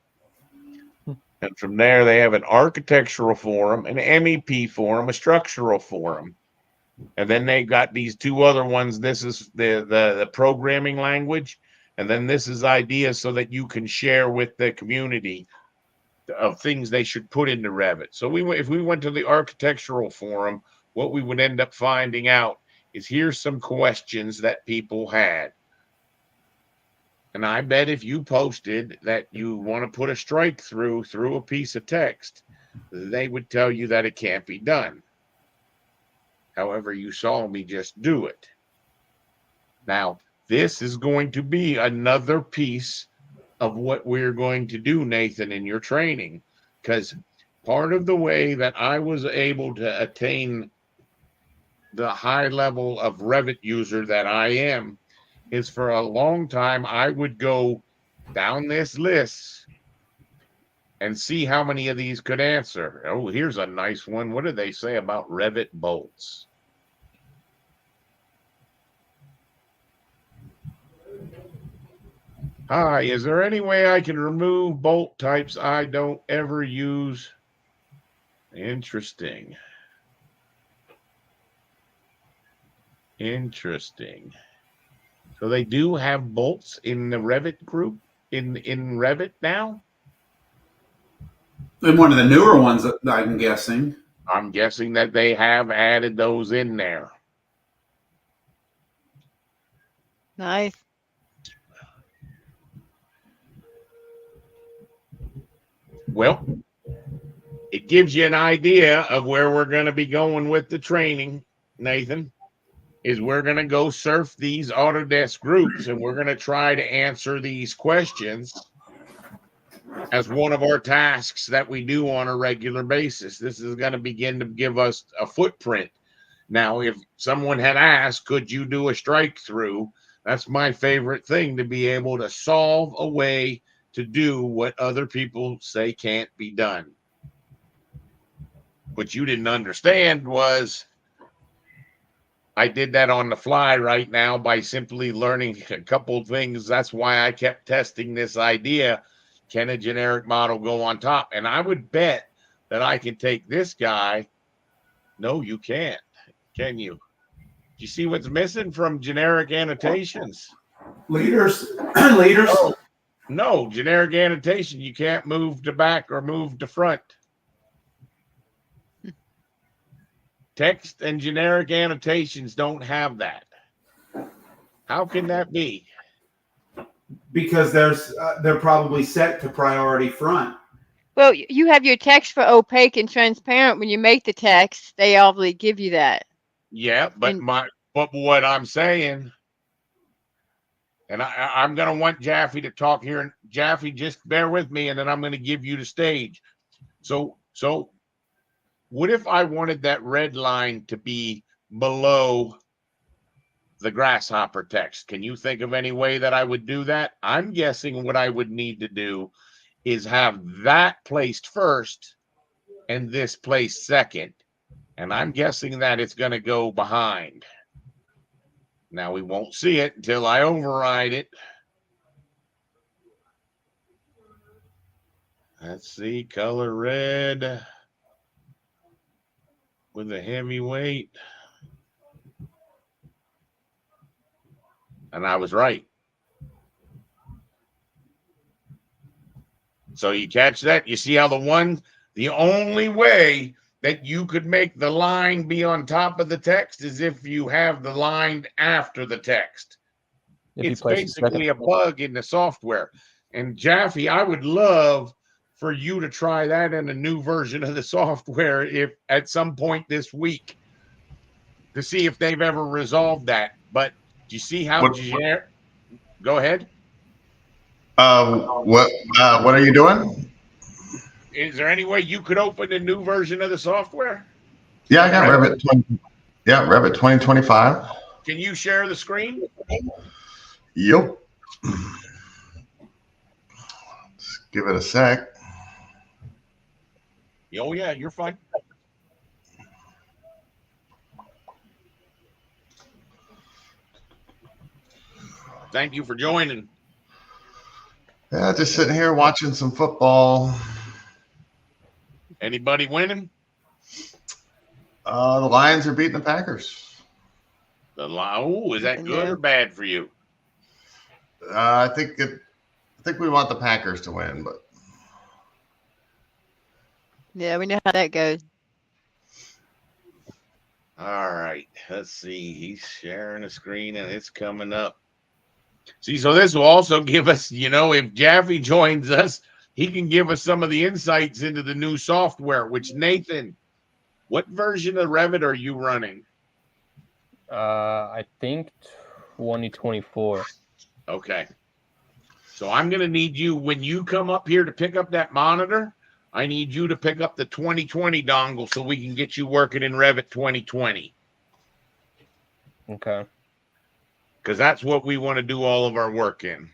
Speaker 1: And from there, they have an architectural forum, an MEP forum, a structural forum. And then they got these two other ones. This is the programming language. And then this is ideas so that you can share with the community of things they should put into Revit. So if we went to the architectural forum, what we would end up finding out is here's some questions that people had. And I bet if you posted that you want to put a strike through a piece of text, they would tell you that it can't be done. However, you saw me just do it. Now, this is going to be another piece of what we're going to do, Nathan, in your training, because part of the way that I was able to attain the high level of Revit user that I am is for a long time I would go down this list and see how many of these could answer. Oh, here's a nice one. What do they say about Revit bolts? Hi, is there any way I can remove bolt types I don't ever use? Interesting. Interesting. So they do have bolts in the Revit group in Revit now?
Speaker 4: And one of the newer ones that I'm guessing.
Speaker 1: I'm guessing that they have added those in there.
Speaker 3: Nice.
Speaker 1: Well, it gives you an idea of where we're going to be going with the training, Nathan, is we're going to go surf these Autodesk groups and we're going to try to answer these questions as one of our tasks that we do on a regular basis. This is going to begin to give us a footprint. Now, if someone had asked, could you do a strike through? That's my favorite thing, to be able to solve a way to do what other people say can't be done. What you didn't understand was I did that on the fly right now by simply learning a couple of things. That's why I kept testing this idea. Can a generic model go on top? And I would bet that I can take this guy. No, you can't. Can you? Do you see what's missing from generic annotations?
Speaker 4: Leaders.
Speaker 1: No, generic annotation, you can't move to back or move to front. Text and generic annotations don't have that. How can that be?
Speaker 4: Because they're probably set to priority front.
Speaker 3: Well, you have your text for opaque and transparent. When you make the text, they obviously give you that.
Speaker 1: Yeah, but what I'm saying, and I'm going to want Jaffe to talk here. And Jaffe, just bear with me, and then I'm going to give you the stage. So what if I wanted that red line to be below the grasshopper text? Can you think of any way that I would do that? I'm guessing what I would need to do is have that placed first and this placed second. And I'm guessing that it's going to go behind. Now, we won't see it until I override it. Let's see, color red with a heavy weight. And I was right. So you catch that? You see how the only way that you could make the line be on top of the text is if you have the line after the text. It's basically a bug in the software. And Jaffe, I would love for you to try that in a new version of the software if at some point this week to see if they've ever resolved that. But do you see how go ahead?
Speaker 5: What are you doing?
Speaker 1: Is there any way you could open a new version of the software?
Speaker 5: Yeah, I got Revit. Revit 2025.
Speaker 1: Can you share the screen?
Speaker 5: Yep. Let's give it a sec.
Speaker 1: Oh yeah, you're fine. Thank you for joining.
Speaker 5: Yeah, just sitting here watching some football.
Speaker 1: Anybody winning?
Speaker 5: The Lions are beating the Packers.
Speaker 1: Is that good or bad for you?
Speaker 5: I think we want the Packers to win, but
Speaker 3: Yeah, we know how that goes.
Speaker 1: All right, let's see. He's sharing a screen and it's coming up. See, so this will also give us, if Jaffe joins us, he can give us some of the insights into the new software. Which, Nathan, what version of Revit are you running?
Speaker 2: I think 2024.
Speaker 1: Okay. So I'm going to need you, when you come up here to pick up that monitor, I need you to pick up the 2020 dongle so we can get you working in Revit 2020.
Speaker 2: Okay.
Speaker 1: Because that's what we want to do all of our work in.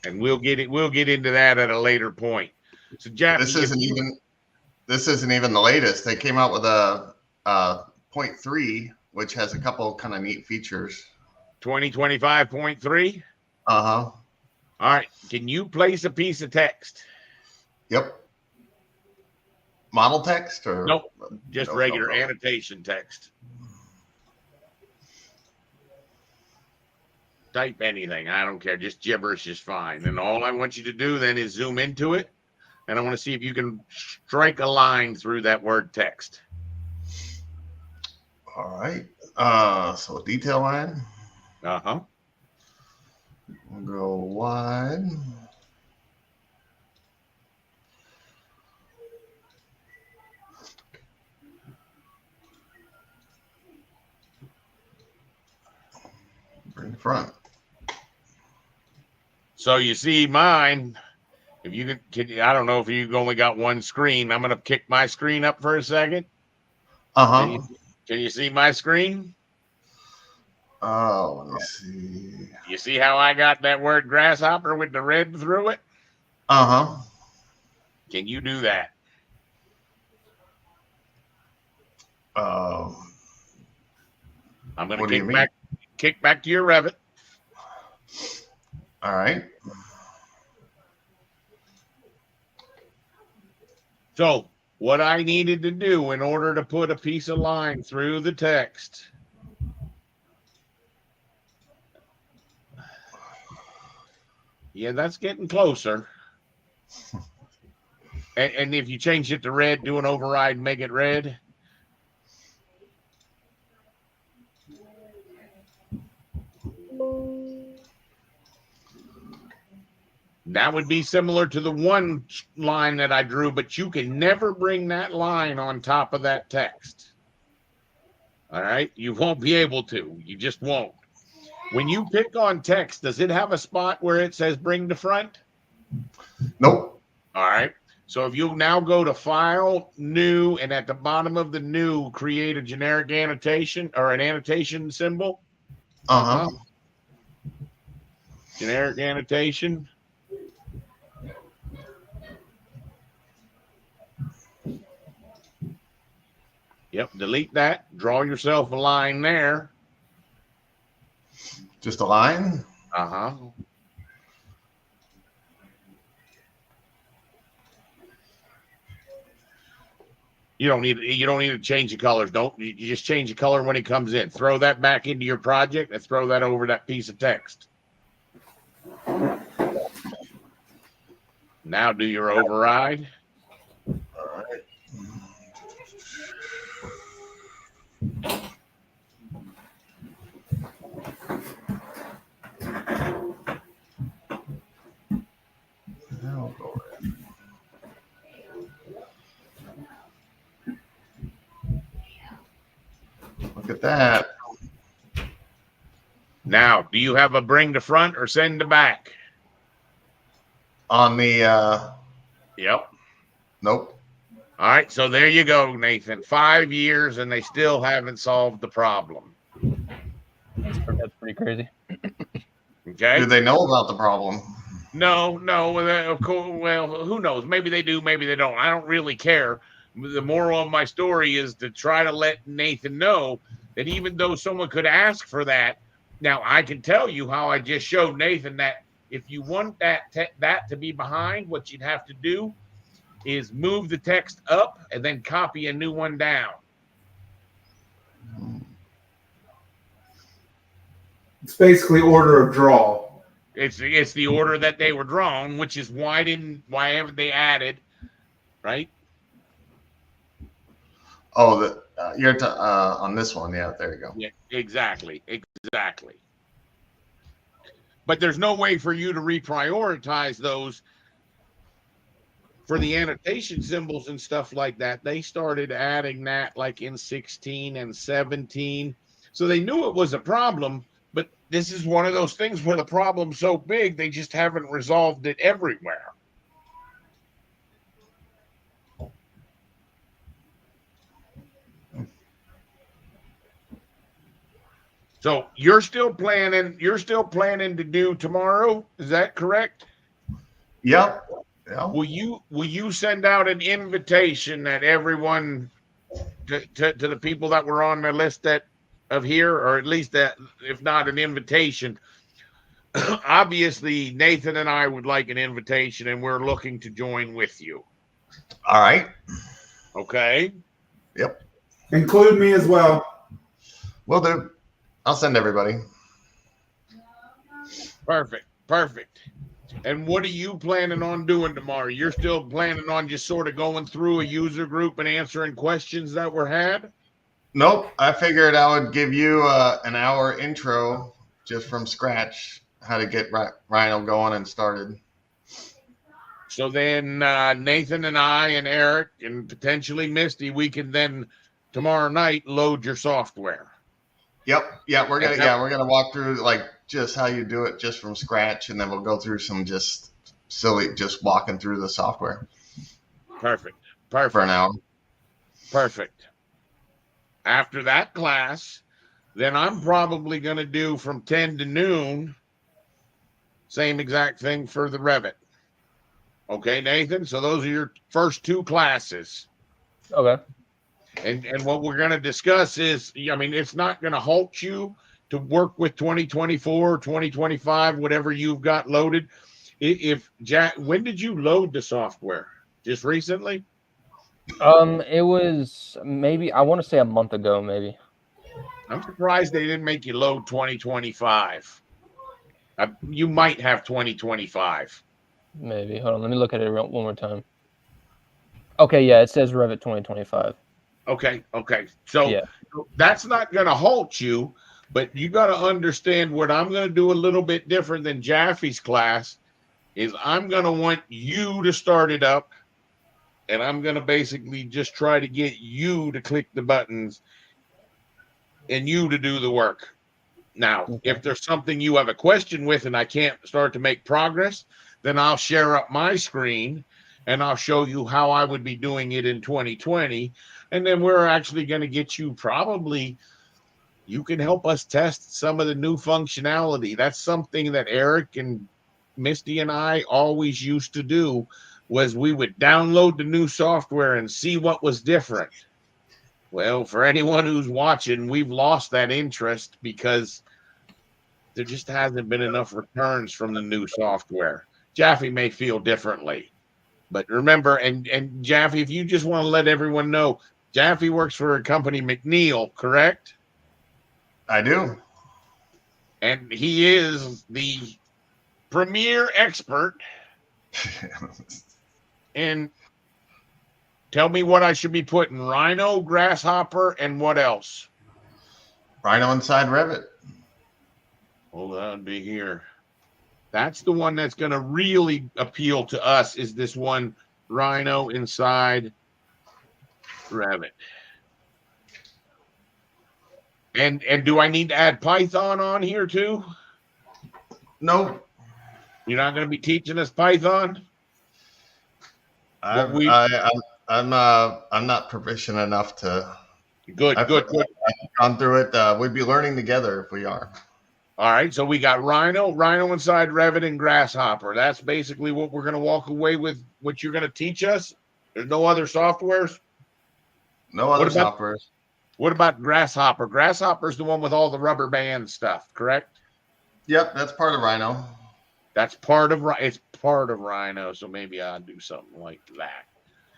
Speaker 1: And we'll get into that at a later point. So Jaffe,
Speaker 5: this isn't even the latest. They came out with a 0.3, which has a couple kind of neat features.
Speaker 1: 2025.3.
Speaker 5: Uh-huh.
Speaker 1: All right. Can you place a piece of text?
Speaker 5: Yep. Model text or
Speaker 1: Nope. Just
Speaker 5: no,
Speaker 1: regular
Speaker 5: no.
Speaker 1: annotation text. Type anything. I don't care. Just gibberish is fine. And all I want you to do then is zoom into it. And I want to see if you can strike a line through that word text.
Speaker 5: All right. So detail line.
Speaker 1: Uh-huh.
Speaker 5: We'll go wide. Bring front.
Speaker 1: So you see mine. If you can, I don't know if you've only got one screen. I'm going to kick my screen up for a second.
Speaker 5: Uh-huh.
Speaker 1: Can you see my screen?
Speaker 5: Oh, let me see.
Speaker 1: You see how I got that word grasshopper with the red through it?
Speaker 5: Uh-huh.
Speaker 1: Can you do that? I'm going to kick back to your Revit.
Speaker 5: All right.
Speaker 1: So what I needed to do in order to put a piece of line through the text. Yeah, that's getting closer. And if you change it to red, do an override, make it red. That would be similar to the one line that I drew, but you can never bring that line on top of that text. All right? You won't be able to. You just won't. When you pick on text, does it have a spot where it says bring to front?
Speaker 5: Nope.
Speaker 1: All right. So if you now go to File, New, and at the bottom of the New, create a generic annotation or an annotation symbol.
Speaker 5: Uh-huh.
Speaker 1: Generic annotation. Yep, delete that. Draw yourself a line there.
Speaker 5: Just a line?
Speaker 1: Uh-huh. You don't need to change the colors. You just change the color when it comes in. Throw that back into your project and throw that over that piece of text. Now do your override.
Speaker 5: All right. Now go ahead. Look at that.
Speaker 1: Now, do you have a bring to front or send to back?
Speaker 5: On the
Speaker 1: Yep.
Speaker 5: nope.
Speaker 1: All right, so there you go, Nathan. 5 years and they still haven't solved the problem.
Speaker 2: That's pretty crazy.
Speaker 1: Okay.
Speaker 5: Do they know about the problem?
Speaker 1: No. Of course. Well, who knows? Maybe they do. Maybe they don't. I don't really care. The moral of my story is to try to let Nathan know that even though someone could ask for that, now I can tell you how I just showed Nathan that if you want that to be behind, what you'd have to do is move the text up and then copy a new one down.
Speaker 4: It's basically order of draw.
Speaker 1: It's the order that they were drawn, which is why haven't they added, right?
Speaker 5: Oh, you're on this one. Yeah, there you go.
Speaker 1: Yeah, exactly. But there's no way for you to reprioritize those for the annotation symbols and stuff like that. They started adding that like in 16 and 17. So they knew it was a problem, but this is one of those things where the problem's so big, they just haven't resolved it everywhere. So you're still planning to do tomorrow, is that correct?
Speaker 5: Yep. Yeah.
Speaker 1: Will you send out an invitation that everyone to the people that were on the list that of here, or at least that, if not an invitation? Obviously Nathan and I would like an invitation, and we're looking to join with you.
Speaker 5: All right.
Speaker 1: Okay.
Speaker 5: Yep.
Speaker 4: Include me as well.
Speaker 5: Will do. I'll send everybody.
Speaker 1: Perfect. And what are you planning on doing tomorrow? You're still planning on just sort of going through a user group and answering questions that were had?
Speaker 5: Nope. I figured I would give you an hour intro just from scratch, how to get Rhino going and started.
Speaker 1: So then Nathan and I and Eric and potentially Misty, we can then tomorrow night load your software.
Speaker 5: Yep. Yeah, we're gonna walk through like just how you do it just from scratch, and then we'll go through some just walking through the software.
Speaker 1: Perfect.
Speaker 5: For an hour.
Speaker 1: Perfect. After that class, then I'm probably going to do from 10 to noon, same exact thing for the Revit. Okay, Nathan? So those are your first two classes.
Speaker 2: Okay.
Speaker 1: And what we're going to discuss is, I mean, it's not going to halt you to work with 2024, 2025, whatever you've got loaded. When did you load the software? Just recently?
Speaker 2: It was maybe, I want to say a month ago, maybe.
Speaker 1: I'm surprised they didn't make you load 2025. You might have 2025.
Speaker 2: Maybe. Hold on, let me look at it one more time. Okay, yeah, it says Revit 2025.
Speaker 1: Okay. So
Speaker 2: yeah.
Speaker 1: That's not going to halt you, but you got to understand what I'm going to do a little bit different than Jaffe's class is I'm going to want you to start it up, and I'm going to basically just try to get you to click the buttons and you to do the work. Now, if there's something you have a question with and I can't start to make progress, then I'll share up my screen and I'll show you how I would be doing it in 2020. And then we're actually going to get you you can help us test some of the new functionality. That's something that Eric and Misty and I always used to do, was we would download the new software and see what was different. Well, for anyone who's watching, we've lost that interest because there just hasn't been enough returns from the new software. Jaffe may feel differently, but remember, and Jaffe, if you just want to let everyone know, Jaffe works for a company, McNeil, correct?
Speaker 5: I do.
Speaker 1: And he is the premier expert. And tell me what I should be putting: Rhino, Grasshopper, and what else?
Speaker 5: Rhino inside Revit.
Speaker 1: Well, that would be here. That's the one that's going to really appeal to us, is this one, Rhino inside Revit. And do I need to add Python on here too?
Speaker 5: No.
Speaker 1: You're not going to be teaching us Python?
Speaker 5: I'm not proficient enough to.
Speaker 1: Good.
Speaker 5: I've gone through it. We'd be learning together if we are.
Speaker 1: All right, so we got Rhino inside Revit, and Grasshopper. That's basically what we're going to walk away with, what you're going to teach us. There's no other softwares?
Speaker 5: No other softwares.
Speaker 1: What about Grasshopper? Grasshopper's the one with all the rubber band stuff, correct?
Speaker 5: Yep, that's part of Rhino.
Speaker 1: It's part of Rhino, so maybe I'll do something like that.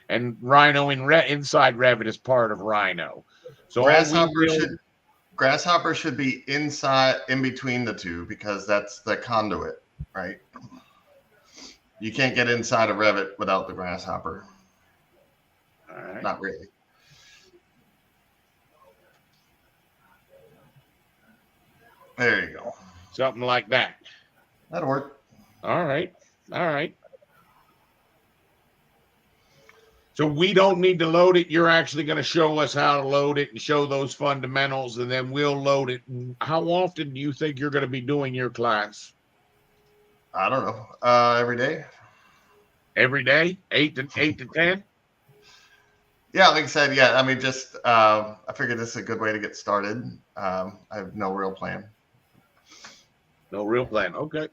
Speaker 1: And Rhino inside Revit is part of Rhino. So
Speaker 5: Grasshopper should be in between the two, because that's the conduit. right? You can't get inside of Revit without the grasshopper.
Speaker 1: All right.
Speaker 5: Not really. There you go.
Speaker 1: Something like that.
Speaker 5: That'll work.
Speaker 1: All right. All right. So we don't need to load it. You're actually going to show us how to load it and show those fundamentals, and then we'll load it. How often do you think you're going to be doing your class?
Speaker 5: I don't know. Every day.
Speaker 1: Every day, 8 to 10.
Speaker 5: Yeah, like I said, yeah. I mean, just I figured this is a good way to get started. I have no real plan.
Speaker 1: No real plan. Okay.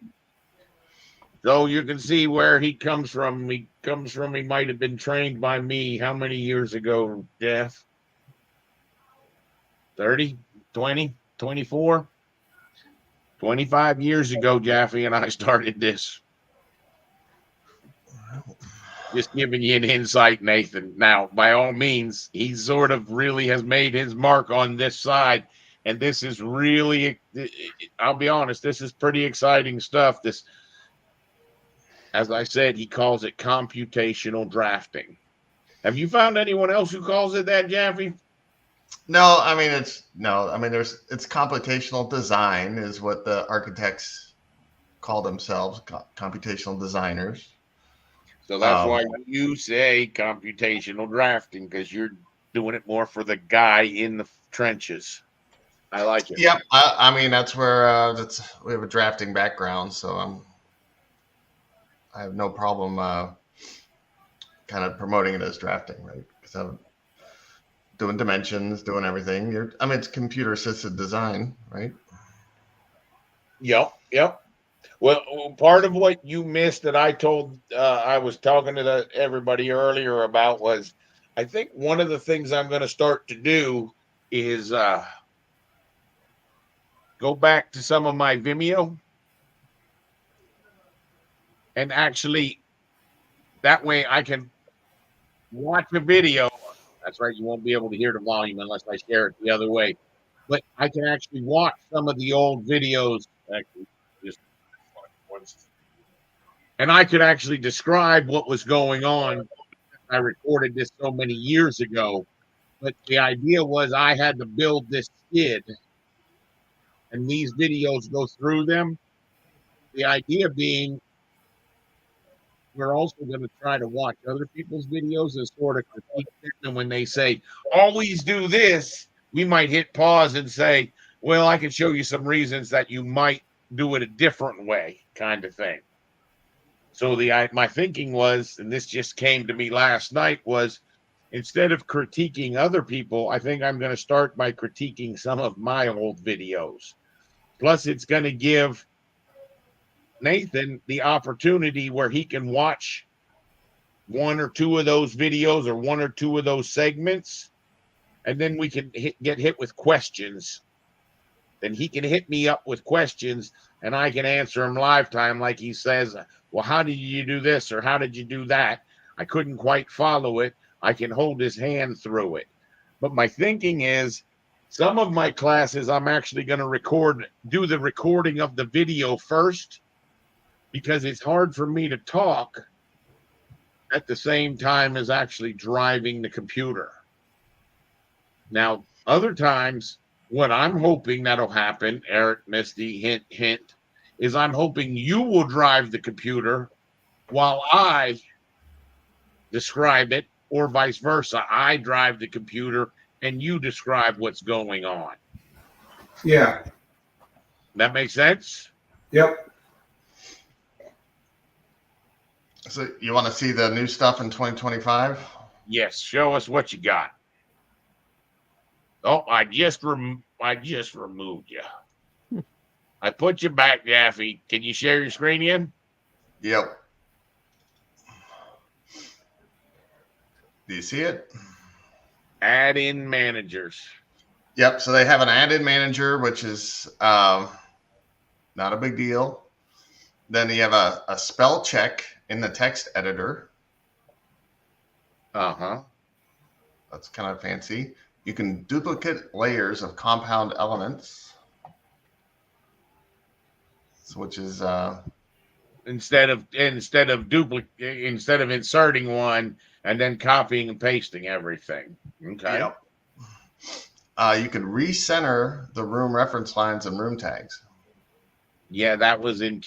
Speaker 1: So you can see where he comes from. He might have been trained by me. How many years ago, Jeff? 30, 20, 24, 25 years ago, Jaffe and I started this. Just giving you an insight, Nathan. Now, by all means, he sort of really has made his mark on this side. And this is really, I'll be honest, this is pretty exciting stuff. This, as I said, he calls it computational drafting. Have you found anyone else who calls it that, Jaffe?
Speaker 5: No, I mean it's computational design is what the architects call themselves, computational designers.
Speaker 1: So that's why you say computational drafting, because you're doing it more for the guy in the trenches. I like it.
Speaker 5: Yep, I mean that's where we have a drafting background, so I have no problem kind of promoting it as drafting, right? Because I'm doing dimensions, doing everything. I mean, it's computer assisted design, right?
Speaker 1: Yep. Well, part of what you missed that I told, I was talking to everybody earlier about was, I think one of the things I'm going to start to do is go back to some of my Vimeo and actually, that way I can watch a video. That's right. You won't be able to hear the volume unless I share it the other way. But I can actually watch some of the old videos. Actually, just once. And I could actually describe what was going on. I recorded this so many years ago. But the idea was I had to build this skid. And these videos go through them. The idea being we're also going to try to watch other people's videos and sort of critique them. And when they say, always do this, we might hit pause and say, well, I can show you some reasons that you might do it a different way, kind of thing. So my thinking was, and this just came to me last night, was instead of critiquing other people, I think I'm going to start by critiquing some of my old videos. Plus, it's going to give Nathan the opportunity where he can watch one or two of those videos or one or two of those segments, and then we can get hit with questions. Then he can hit me up with questions and I can answer him live time, like he says, well, how did you do this or how did you do that? I couldn't quite follow it. I can hold his hand through it. But my thinking is some of my classes I'm actually going to do the recording of the video first, because it's hard for me to talk at the same time as actually driving the computer. Now, other times, what I'm hoping that'll happen, Eric, Misty, hint, is I'm hoping you will drive the computer while I describe it, or vice versa. I drive the computer and you describe what's going on.
Speaker 4: Yeah.
Speaker 1: That makes sense?
Speaker 4: Yep.
Speaker 5: So you want to see the new stuff in 2025?
Speaker 1: Yes. Show us what you got. Oh, I just removed you. I put you back, Jaffe. Can you share your screen again?
Speaker 5: Yep. Do you see it?
Speaker 1: Add in managers.
Speaker 5: Yep. So they have an add-in manager, which is not a big deal. Then you have a spell check in the text editor.
Speaker 1: Uh-huh.
Speaker 5: That's kind of fancy. You can duplicate layers of compound elements, which is
Speaker 1: instead of inserting one and then copying and pasting everything. Okay.
Speaker 5: Yep. You could recenter the room reference lines and room tags.
Speaker 1: Yeah, that was in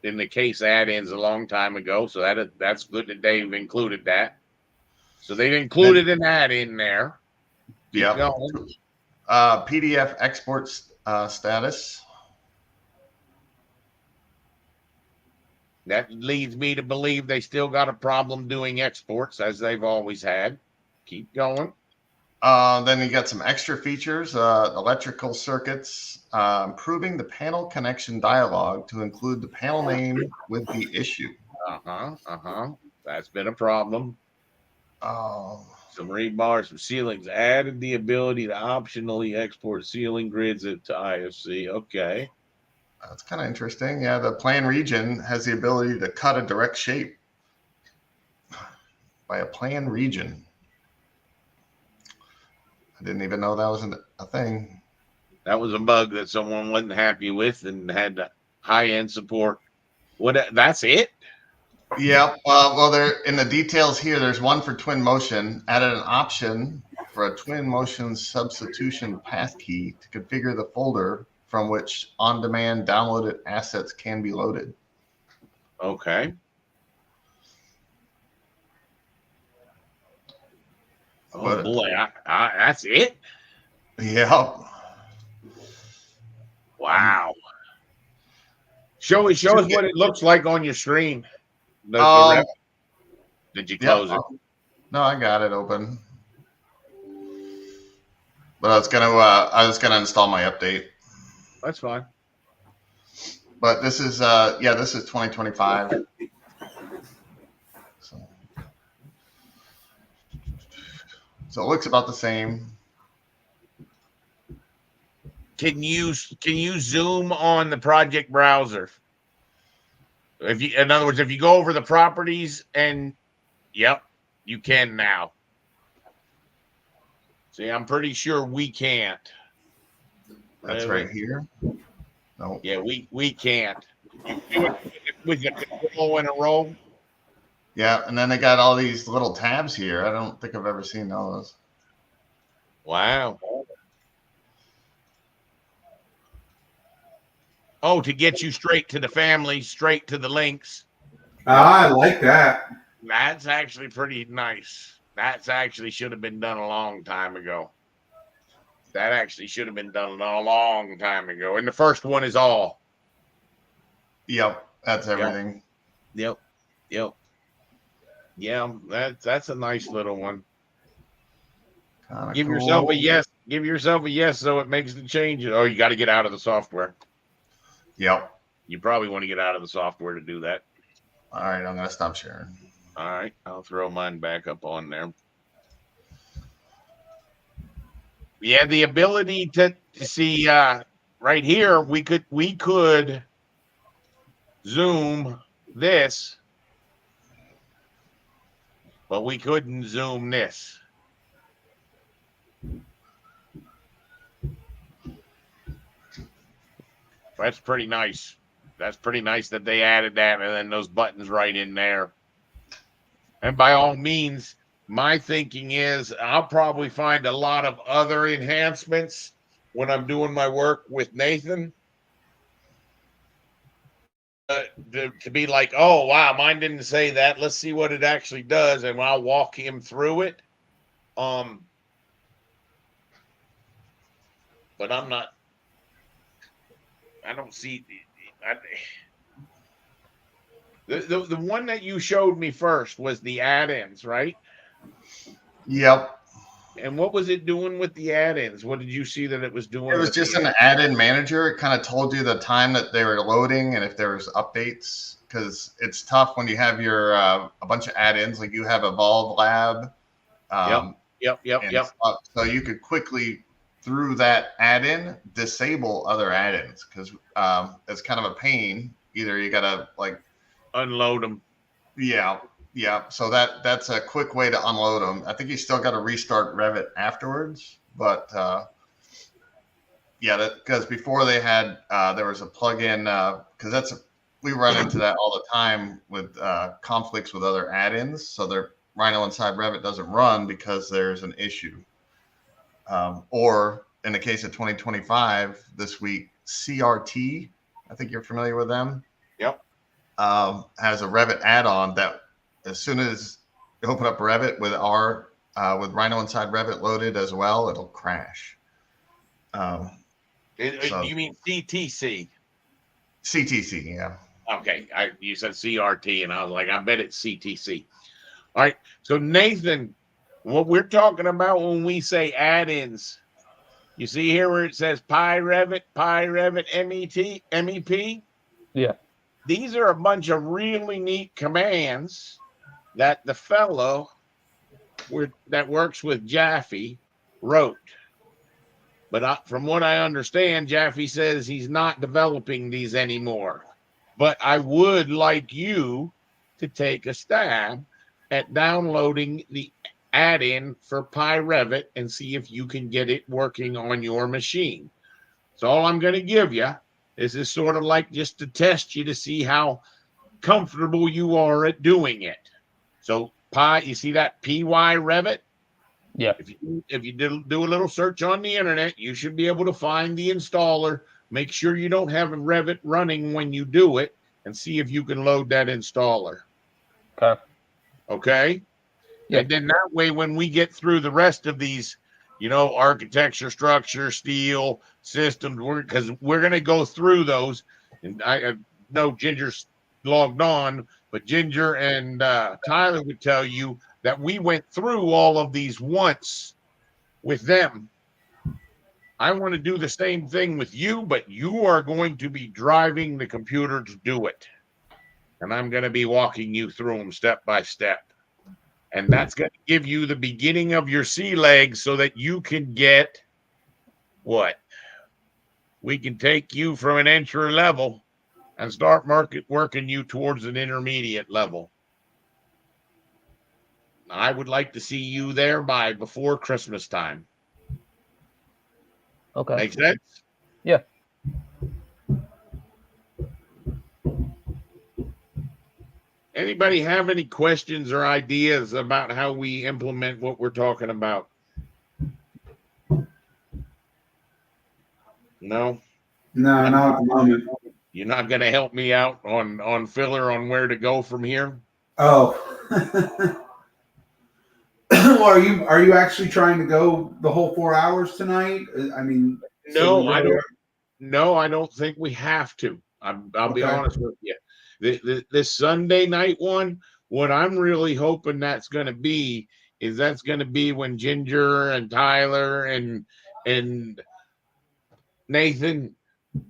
Speaker 1: the case add-ins a long time ago. So that's good that they've included that. So they've included an add-in there. Keep
Speaker 5: Yep.
Speaker 1: going.
Speaker 5: PDF export status.
Speaker 1: That leads me to believe they still got a problem doing exports as they've always had. Keep going.
Speaker 5: Then you got some extra features, electrical circuits, improving the panel connection dialog to include the panel name with the issue.
Speaker 1: That's been a problem. Some rebars, some ceilings, added the ability to optionally export ceiling grids to IFC. Okay.
Speaker 5: That's kind of interesting. Yeah, the plan region has the ability to cut a direct shape by a plan region. I didn't even know that was a thing.
Speaker 1: That was a bug that someone wasn't happy with and had high-end support. That's it?
Speaker 5: Yeah. Well, there in the details here, there's one for twin motion. Added an option for a twin motion substitution path key to configure the folder from which on-demand downloaded assets can be loaded.
Speaker 1: Okay. Oh boy, that's it?
Speaker 5: Yeah.
Speaker 1: Wow. Show us what it looks like on your screen. Did you close it?
Speaker 5: No, I got it open. But I was gonna install my update.
Speaker 1: That's fine.
Speaker 5: But this is this is 2025. So it looks about the same.
Speaker 1: Can you zoom on the project browser? In other words, if you go over the properties and yep, you can now. See, I'm pretty sure we can't.
Speaker 5: That's right here. No.
Speaker 1: Yeah, we can't. You do it with the control in a row.
Speaker 5: Yeah, and then they got all these little tabs here. I don't think I've ever seen those.
Speaker 1: Wow. Oh, to get you straight to the family, straight to the links.
Speaker 4: I like that.
Speaker 1: That's actually pretty nice. That's actually should have been done a long time ago. That actually should have been done a long time ago. And the first one is all.
Speaker 5: Yep, that's everything.
Speaker 1: Yep. Yeah, that's a nice little one. Give yourself a yes. Give yourself a yes so it makes the changes. Oh, you got to get out of the software.
Speaker 5: Yep.
Speaker 1: You probably want to get out of the software to do that.
Speaker 5: All right, I'm going to stop sharing.
Speaker 1: All right, I'll throw mine back up on there. Yeah, the ability to see right here, we could zoom this, but we couldn't zoom this. That's pretty nice. That's pretty nice that they added that and then those buttons right in there. And by all means, my thinking is I'll probably find a lot of other enhancements when I'm doing my work with Nathan. To be like, oh, wow, mine didn't say that. Let's see what it actually does. And I'll walk him through it. But I'm not. I don't see the one that you showed me first was the add-ins, right?
Speaker 5: Yep.
Speaker 1: And what was it doing with the add-ins? What did you see that it was doing?
Speaker 5: It was just an add-in manager. It kind of told you the time that they were loading and if there was updates, because it's tough when you have your a bunch of add-ins, like you have Evolve Lab.
Speaker 1: Yep.
Speaker 5: So you could quickly, through that add-in, disable other add-ins, because it's kind of a pain. Either you gotta like
Speaker 1: unload them. Yeah.
Speaker 5: So that's a quick way to unload them. I think you still got to restart Revit afterwards, but because before they had there was a plugin because we run into that all the time with conflicts with other add-ins. So their Rhino inside Revit doesn't run because there's an issue. Or in the case of 2025 this week, CRT, I think you're familiar with them.
Speaker 1: Yep.
Speaker 5: Has a Revit add-on that as soon as you open up Revit with with Rhino inside Revit loaded as well, it'll crash. So,
Speaker 1: you mean CTC?
Speaker 5: CTC, yeah.
Speaker 1: Okay, you said CRT, and I was like, I bet it's CTC. All right, so Nathan, what we're talking about when we say add-ins, you see here where it says PyRevit, MEP?
Speaker 2: Yeah.
Speaker 1: These are a bunch of really neat commands that the fellow that works with Jaffe wrote. But from what I understand, Jaffe says he's not developing these anymore. But I would like you to take a stab at downloading the add-in for PyRevit and see if you can get it working on your machine. So all I'm going to give you is sort of like just to test you to see how comfortable you are at doing it. So you see that PyRevit?
Speaker 2: Yeah.
Speaker 1: If you do a little search on the internet, you should be able to find the installer. Make sure you don't have a Revit running when you do it, and see if you can load that installer. Okay.
Speaker 2: Yeah.
Speaker 1: And then that way, when we get through the rest of these, architecture, structure, steel, systems, because we're going to go through those. And I know Ginger's logged on, but Ginger and Tyler would tell you that we went through all of these once with them. I want to do the same thing with you, but you are going to be driving the computer to do it. And I'm going to be walking you through them step by step. And that's going to give you the beginning of your sea legs so that you can get what? We can take you from an entry level and start working you towards an intermediate level. I would like to see you there before Christmas time.
Speaker 2: Okay.
Speaker 1: Make sense?
Speaker 2: Yeah.
Speaker 1: Anybody have any questions or ideas about how we implement what we're talking about? No?
Speaker 4: No, not at the moment.
Speaker 1: You're not going to help me out on filler on where to go from here?
Speaker 4: Oh. Well, are you actually trying to go the whole 4 hours tonight? I mean,
Speaker 1: No, I don't. No, I don't think we have to. I'll be honest with you. This Sunday night one, what I'm really hoping that's going to be is that's going to be when Ginger and Tyler and Nathan,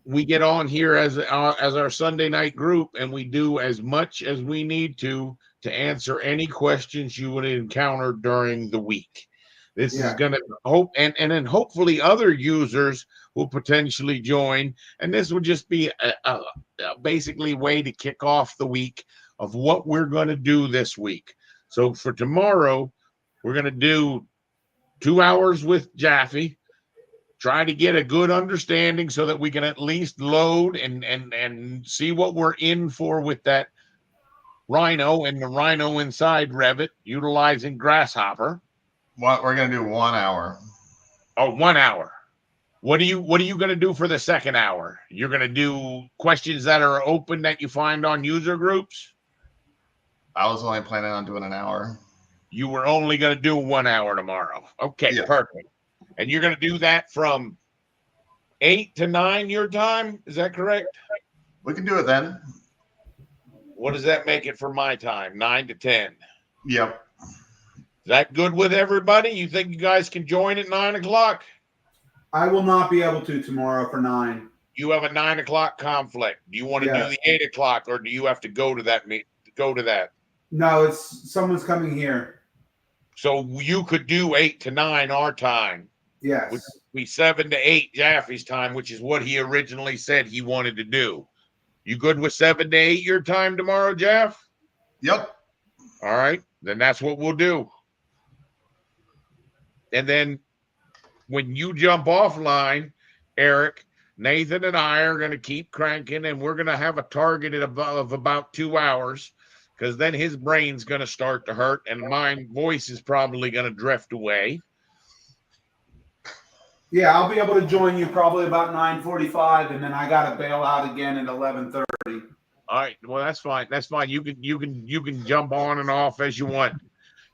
Speaker 1: we get on here as our Sunday night group, and we do as much as we need to answer any questions you would encounter during the week. This is going to hope, and then hopefully other users will potentially join. And this would just be a basically way to kick off the week of what we're going to do this week. So for tomorrow, we're going to do 2 hours with Jaffe, try to get a good understanding so that we can at least load and see what we're in for with that Rhino and the Rhino inside Revit utilizing Grasshopper.
Speaker 5: We're going to do 1 hour.
Speaker 1: Oh, 1 hour. What are you going to do for the second hour? You're going to do questions that are open that you find on user groups?
Speaker 5: I was only planning on doing an hour.
Speaker 1: You were only going to do 1 hour tomorrow. Okay, yeah. Perfect. And you're going to do that from 8 to 9 your time? Is that correct?
Speaker 5: We can do it then.
Speaker 1: What does that make it for my time? 9 to 10?
Speaker 5: Yep.
Speaker 1: Is that good with everybody? You think you guys can join at 9 o'clock?
Speaker 4: I will not be able to tomorrow for 9.
Speaker 1: You have a 9 o'clock conflict. Do you want to do the 8 o'clock, or do you have to go to that
Speaker 4: No, it's someone's coming here.
Speaker 1: So you could do 8 to 9 our time.
Speaker 4: Yes.
Speaker 1: Which would be 7 to 8 Jaffe's time, which is what he originally said he wanted to do. You good with 7 to 8 your time tomorrow, Jeff?
Speaker 5: Yep.
Speaker 1: All right. Then that's what we'll do. And then when you jump offline, Eric, Nathan and I are going to keep cranking, and we're going to have a target of about 2 hours, because then his brain's going to start to hurt and my voice is probably going to drift away.
Speaker 4: Yeah, I'll be able to join you probably about 9:45, and then I got to bail out again at 11:30.
Speaker 1: All right. Well, that's fine. That's fine. You can jump on and off as you want.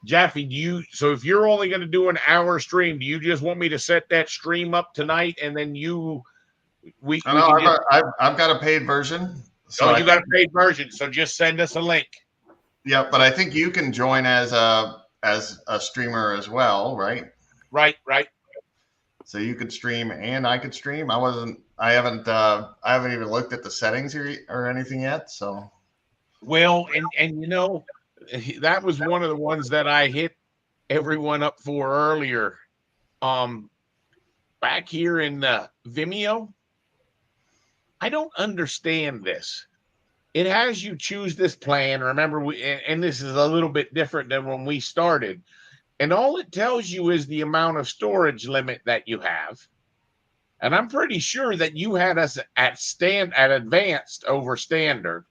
Speaker 1: Jaffe, so if you're only going to do an hour stream, do you just want me to set that stream up tonight and then
Speaker 5: I've got a paid version.
Speaker 1: So you got a paid version, so just send us a link.
Speaker 5: Yeah, but I think you can join as a streamer as well, right?
Speaker 1: Right.
Speaker 5: So you could stream and I could stream. I haven't even looked at the settings or anything yet. So,
Speaker 1: well, and that was one of the ones that I hit everyone up for earlier. Back here in Vimeo, I don't understand this. It has you choose this plan. Remember, and this is a little bit different than when we started. And all it tells you is the amount of storage limit that you have. And I'm pretty sure that you had us at advanced over standard.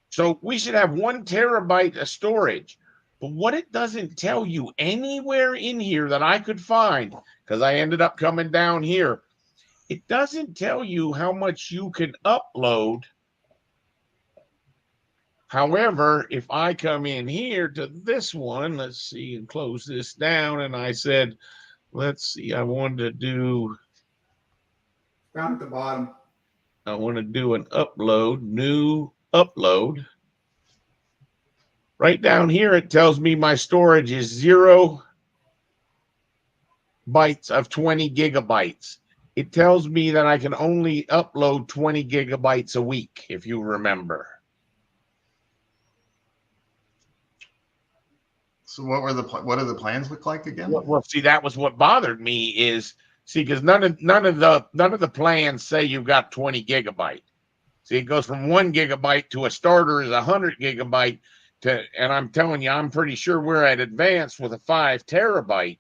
Speaker 1: So we should have 1 terabyte of storage. But what it doesn't tell you anywhere in here that I could find, because I ended up coming down here, it doesn't tell you how much you can upload. However, if I come in here to this one, let's see, and close this down, and I said, let's see, I wanted to do,
Speaker 4: Down at the bottom.
Speaker 1: I want to do an upload, new upload. Right down here, it tells me my storage is 0 bytes of 20 gigabytes. It tells me that I can only upload 20 gigabytes a week, if you remember.
Speaker 5: So what do the plans look like again?
Speaker 1: Well, see, that was what bothered me is, because none of the plans say you've got 20 gigabyte. See, it goes from 1 gigabyte to a starter is 100 gigabyte and I'm telling you, I'm pretty sure we're at advanced with a 5 terabyte,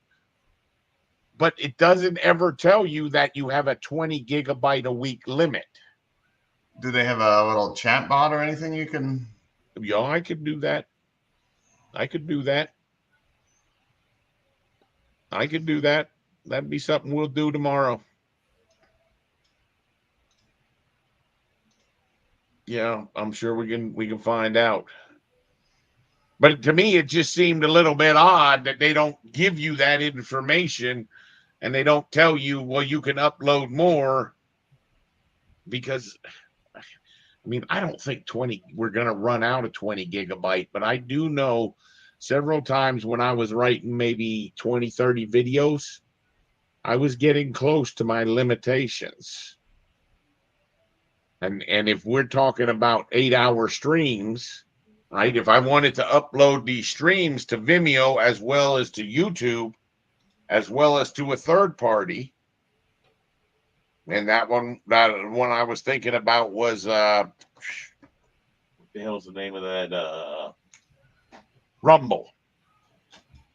Speaker 1: but it doesn't ever tell you that you have a 20 gigabyte a week limit.
Speaker 5: Do they have a little chat bot or anything you can?
Speaker 1: Yeah, I could do that. That'd be something we'll do tomorrow. Yeah, I'm sure we can find out. But to me, it just seemed a little bit odd that they don't give you that information and they don't tell you, well, you can upload more, because I mean, I don't think we're going to run out of 20 gigabyte, but I do know several times when I was writing maybe 20, 30 videos, I was getting close to my limitations. And if we're talking about 8-hour streams, right? If I wanted to upload these streams to Vimeo as well as to YouTube, as well as to a third party, and that one I was thinking about was what the hell's the name of that? Rumble.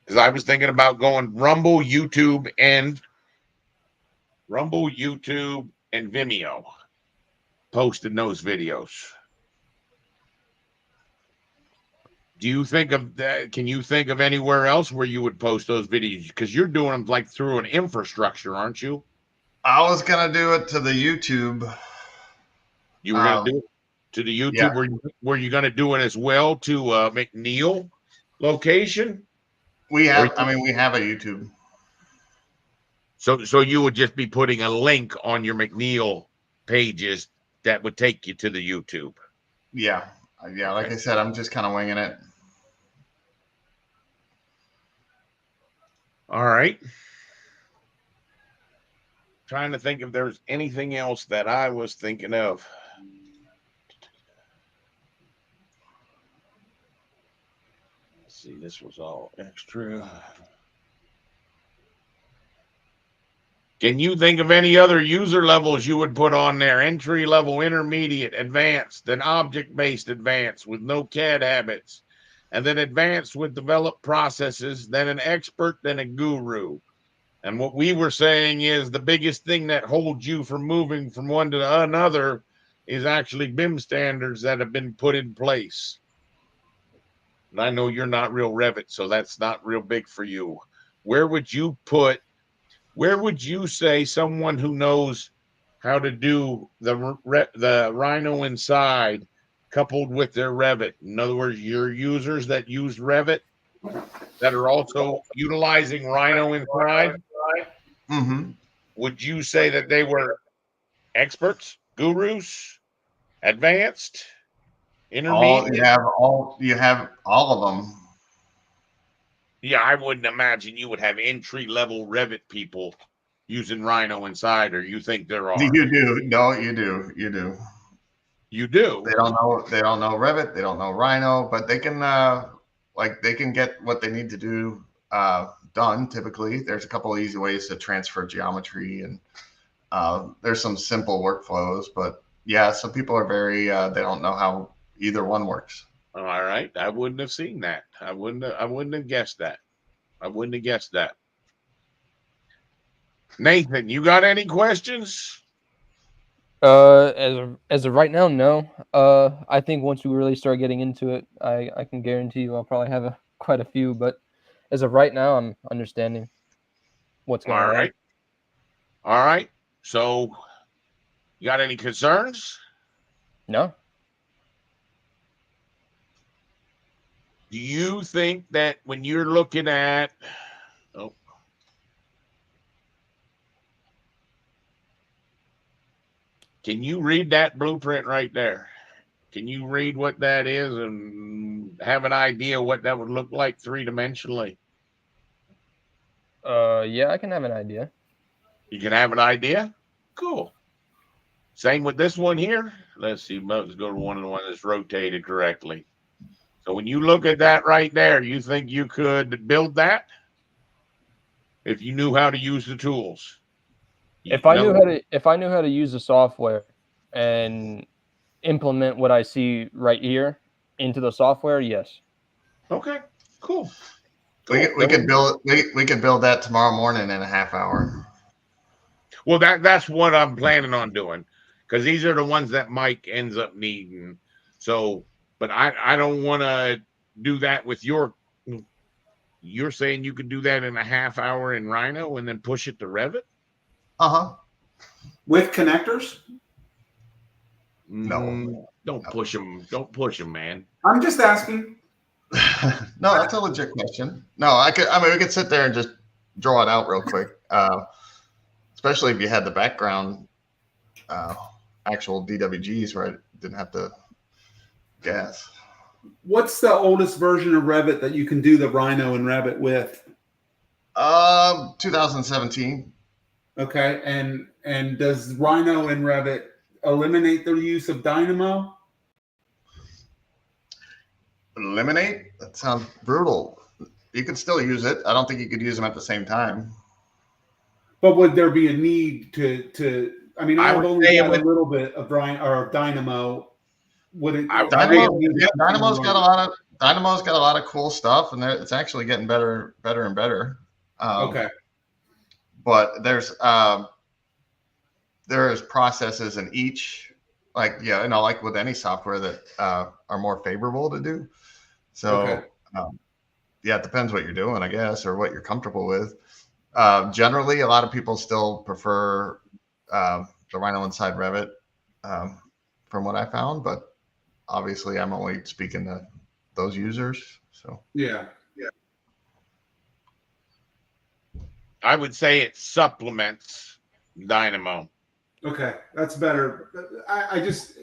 Speaker 1: Because I was thinking about going Rumble, YouTube, and Vimeo, posting those videos. Do you think of that? Can you think of anywhere else where you would post those videos? Because you're doing them like through an infrastructure, aren't you?
Speaker 5: I was gonna do it to the YouTube.
Speaker 1: You were gonna do it to the YouTube.
Speaker 5: Yeah.
Speaker 1: Were you gonna do it as well to McNeil location?
Speaker 5: We have a YouTube.
Speaker 1: So you would just be putting a link on your McNeil pages that would take you to the YouTube.
Speaker 5: Yeah. Like I said, I'm just kind of winging it.
Speaker 1: All right. Trying to think if there's anything else that I was thinking of. Let's see, this was all extra. Can you think of any other user levels you would put on there? Entry level, intermediate, advanced, then object-based advanced with no CAD habits, and then advanced with developed processes, then an expert, then a guru. And what we were saying is the biggest thing that holds you from moving from one to another is actually BIM standards that have been put in place. And I know you're not real Revit, so that's not real big for you. Where would you say someone who knows how to do the Rhino inside coupled with their Revit? In other words, your users that use Revit that are also utilizing Rhino inside,
Speaker 5: Mm-hmm.
Speaker 1: would you say that they were experts, gurus, advanced, intermediate?
Speaker 5: You have all of them.
Speaker 1: Yeah, I wouldn't imagine you would have entry level Revit people using Rhino inside, or you think there are?
Speaker 5: You do. No, you do. You do.
Speaker 1: You do.
Speaker 5: They don't know Revit. They don't know Rhino, but they can they can get what they need to do done. Typically, there's a couple of easy ways to transfer geometry, and there's some simple workflows. But yeah, some people are very they don't know how either one works.
Speaker 1: All right, I wouldn't have seen that. I wouldn't have guessed that. I wouldn't have guessed that. Nathan, you got any questions?
Speaker 2: As of right now, no. I think once we really start getting into it, I can guarantee you I'll probably have quite a few. But as of right now, I'm understanding what's going on.
Speaker 1: All right. All right. So, you got any concerns?
Speaker 2: No.
Speaker 1: Do you think that when you're looking at, can you read that blueprint right there? Can you read what that is and have an idea what that would look like three-dimensionally?
Speaker 2: Yeah, I can have an idea.
Speaker 1: You can have an idea? Cool. Same with this one here. Let's see. Let's go to one of the ones that's rotated correctly. So when you look at that right there, you think you could build that if you knew how to use the tools?
Speaker 2: If I knew how to use the software and implement what I see right here into the software, yes.
Speaker 1: Okay, cool.
Speaker 5: We could build that tomorrow morning in a half hour.
Speaker 1: Well, that's what I'm planning on doing, because these are the ones that Mike ends up needing. So, but I don't want to do that with you're saying you could do that in a half hour in Rhino and then push it to Revit?
Speaker 4: With connectors?
Speaker 5: No.
Speaker 1: Don't push them. Don't push them, man.
Speaker 4: I'm just asking.
Speaker 5: No, that's a legit question. No, we could sit there and just draw it out real quick. Especially if you had the background actual DWGs, right? Didn't have to guess.
Speaker 4: What's the oldest version of Revit that you can do the Rhino and Revit with?
Speaker 5: 2017.
Speaker 4: Okay, and does Rhino and Revit eliminate the use of Dynamo?
Speaker 5: Eliminate? That sounds brutal. You could still use it. I don't think you could use them at the same time.
Speaker 4: But would there be a need to? I mean, I've only got a little bit of Dynamo. Would it?
Speaker 5: Dynamo's got a lot of cool stuff, and it's actually getting better and better.
Speaker 4: Okay.
Speaker 5: But there's processes in each, like with any software that are more favorable to do. So
Speaker 4: okay.
Speaker 5: It depends what you're doing, I guess, or what you're comfortable with. Generally, a lot of people still prefer the Rhino inside Revit, from what I found. But obviously, I'm only speaking to those users. So
Speaker 4: yeah.
Speaker 1: I would say it supplements Dynamo.
Speaker 4: Okay, that's better. I just,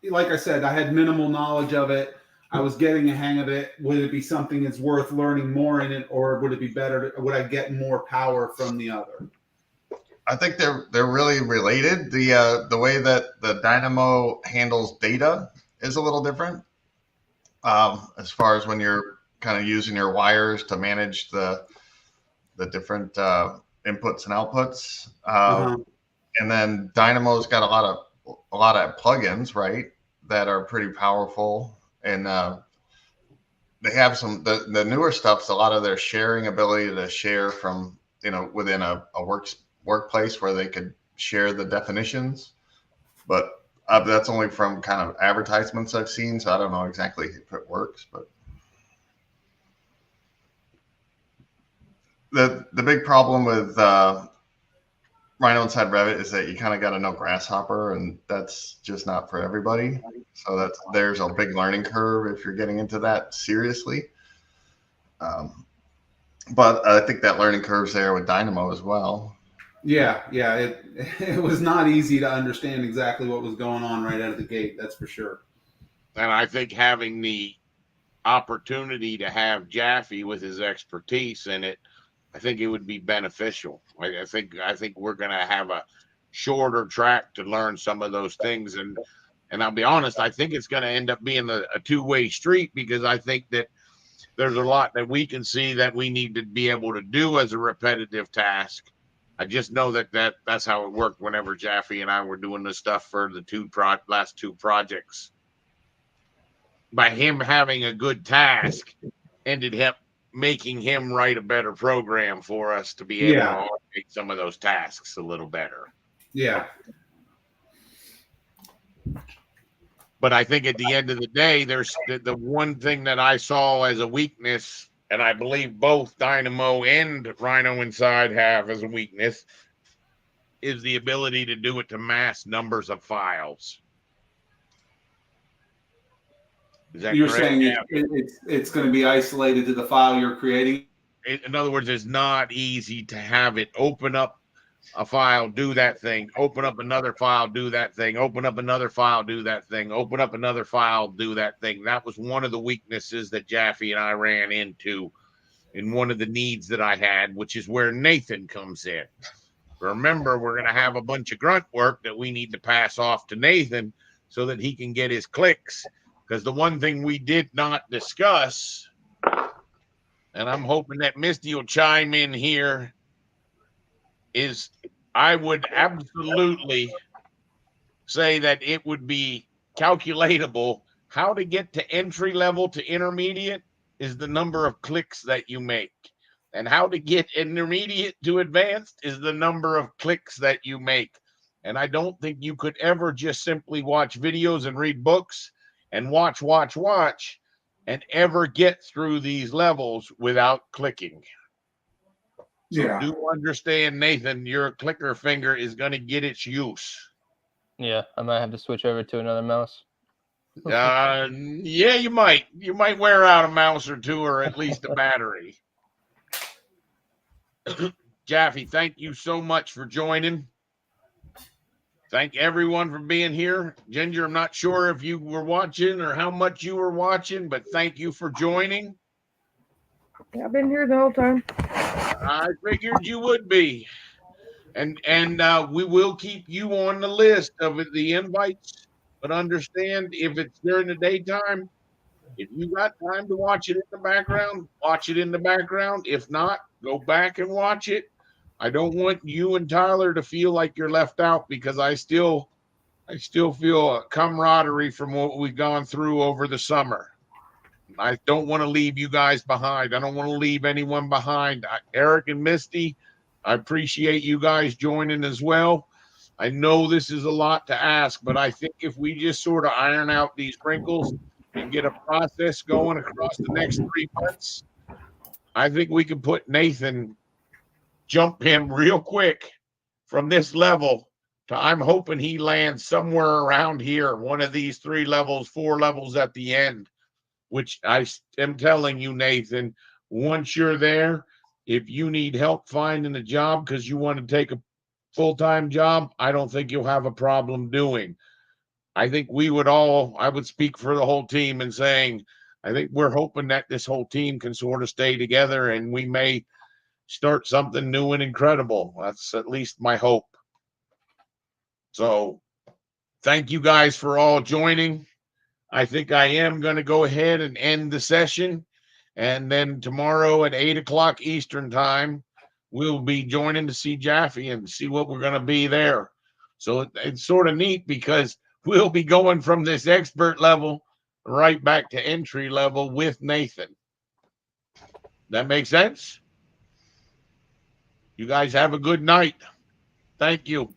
Speaker 4: like I said, I had minimal knowledge of it. I was getting a hang of it. Would it be something that's worth learning more in it, or would it be better? Would I get more power from the other?
Speaker 5: I think they're really related. The way that the Dynamo handles data is a little different. As far as when you're kind of using your wires to manage the different inputs and outputs. And then Dynamo's got a lot of plugins, right, that are pretty powerful. And they have the newer stuff's a lot of their sharing ability to share from within a workplace where they could share the definitions. But that's only from kind of advertisements I've seen, so I don't know exactly if it works. But the big problem with Rhino inside Revit is that you kind of got to know Grasshopper, and that's just not for everybody. So there's a big learning curve if you're getting into that seriously. But I think that learning curve's there with Dynamo as well.
Speaker 4: Yeah. It was not easy to understand exactly what was going on right out of the gate. That's for sure.
Speaker 1: And I think having the opportunity to have Jaffe with his expertise in it, I think it would be beneficial. I think we're going to have a shorter track to learn some of those things. And I'll be honest, I think it's going to end up being a two-way street, because I think that there's a lot that we can see that we need to be able to do as a repetitive task. I just know that's how it worked whenever Jaffe and I were doing this stuff for the last two projects. By him having a good task ended up making him write a better program for us to be able to automate some of those tasks a little better.
Speaker 4: Yeah.
Speaker 1: But I think at the end of the day, there's the one thing that I saw as a weakness, and I believe both Dynamo and Rhino Inside have as a weakness, is the ability to do it to mass numbers of files. Is that
Speaker 4: You're
Speaker 1: correct?
Speaker 4: saying it's going to be isolated to the file you're creating?
Speaker 1: In other words, it's not easy to have it open up a file, do that thing, open up another file, do that thing, open up another file, do that thing, open up another file, do that thing. That was one of the weaknesses that Jaffe and I ran into in one of the needs that I had, which is where Nathan comes in. Remember, we're going to have a bunch of grunt work that we need to pass off to Nathan so that he can get his clicks. Because the one thing we did not discuss, and I'm hoping that Misty will chime in here, is I would absolutely say that it would be calculatable. How to get to entry level to intermediate is the number of clicks that you make. And how to get intermediate to advanced is the number of clicks that you make. And I don't think you could ever just simply watch videos and read books and watch, and ever get through these levels without clicking. So do understand, Nathan, your clicker finger is going to get its use.
Speaker 2: Yeah, I might have to switch over to another mouse.
Speaker 1: Yeah, you might. You might wear out a mouse or two, or at least a battery. Jaffe, thank you so much for joining. Thank everyone for being here. Ginger, I'm not sure if you were watching or how much you were watching, but thank you for joining.
Speaker 6: Yeah, I've been here the whole time.
Speaker 1: I figured you would be. And we will keep you on the list of the invites, but understand, if it's during the daytime, if you got time to watch it in the background, watch it in the background. If not, go back and watch it. I don't want you and Tyler to feel like you're left out, because I still feel a camaraderie from what we've gone through over the summer. I don't want to leave you guys behind. I don't want to leave anyone behind. Eric and Misty, I appreciate you guys joining as well. I know this is a lot to ask, but I think if we just sort of iron out these wrinkles and get a process going across the next 3 months, I think we can put Nathan, jump him real quick from this level to, I'm hoping he lands somewhere around here, one of these 3 levels, 4 levels at the end, which I am telling you, Nathan, once you're there, if you need help finding a job because you want to take a full-time job, I don't think you'll have a problem doing. I think I would speak for the whole team in saying, I think we're hoping that this whole team can sort of stay together and we may start something new and incredible. That's at least my hope. So thank you guys for all joining. I think I am going to go ahead and end the session. And then tomorrow at 8 o'clock Eastern time, we'll be joining to see Jaffe and see what we're going to be there. So it's sort of neat, because we'll be going from this expert level right back to entry level with Nathan. That makes sense? You guys have a good night. Thank you.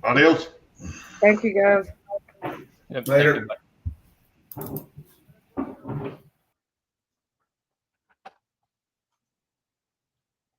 Speaker 5: Adios.
Speaker 6: Thank you, guys.
Speaker 2: Yep, thank
Speaker 4: Later.
Speaker 2: you. Bye.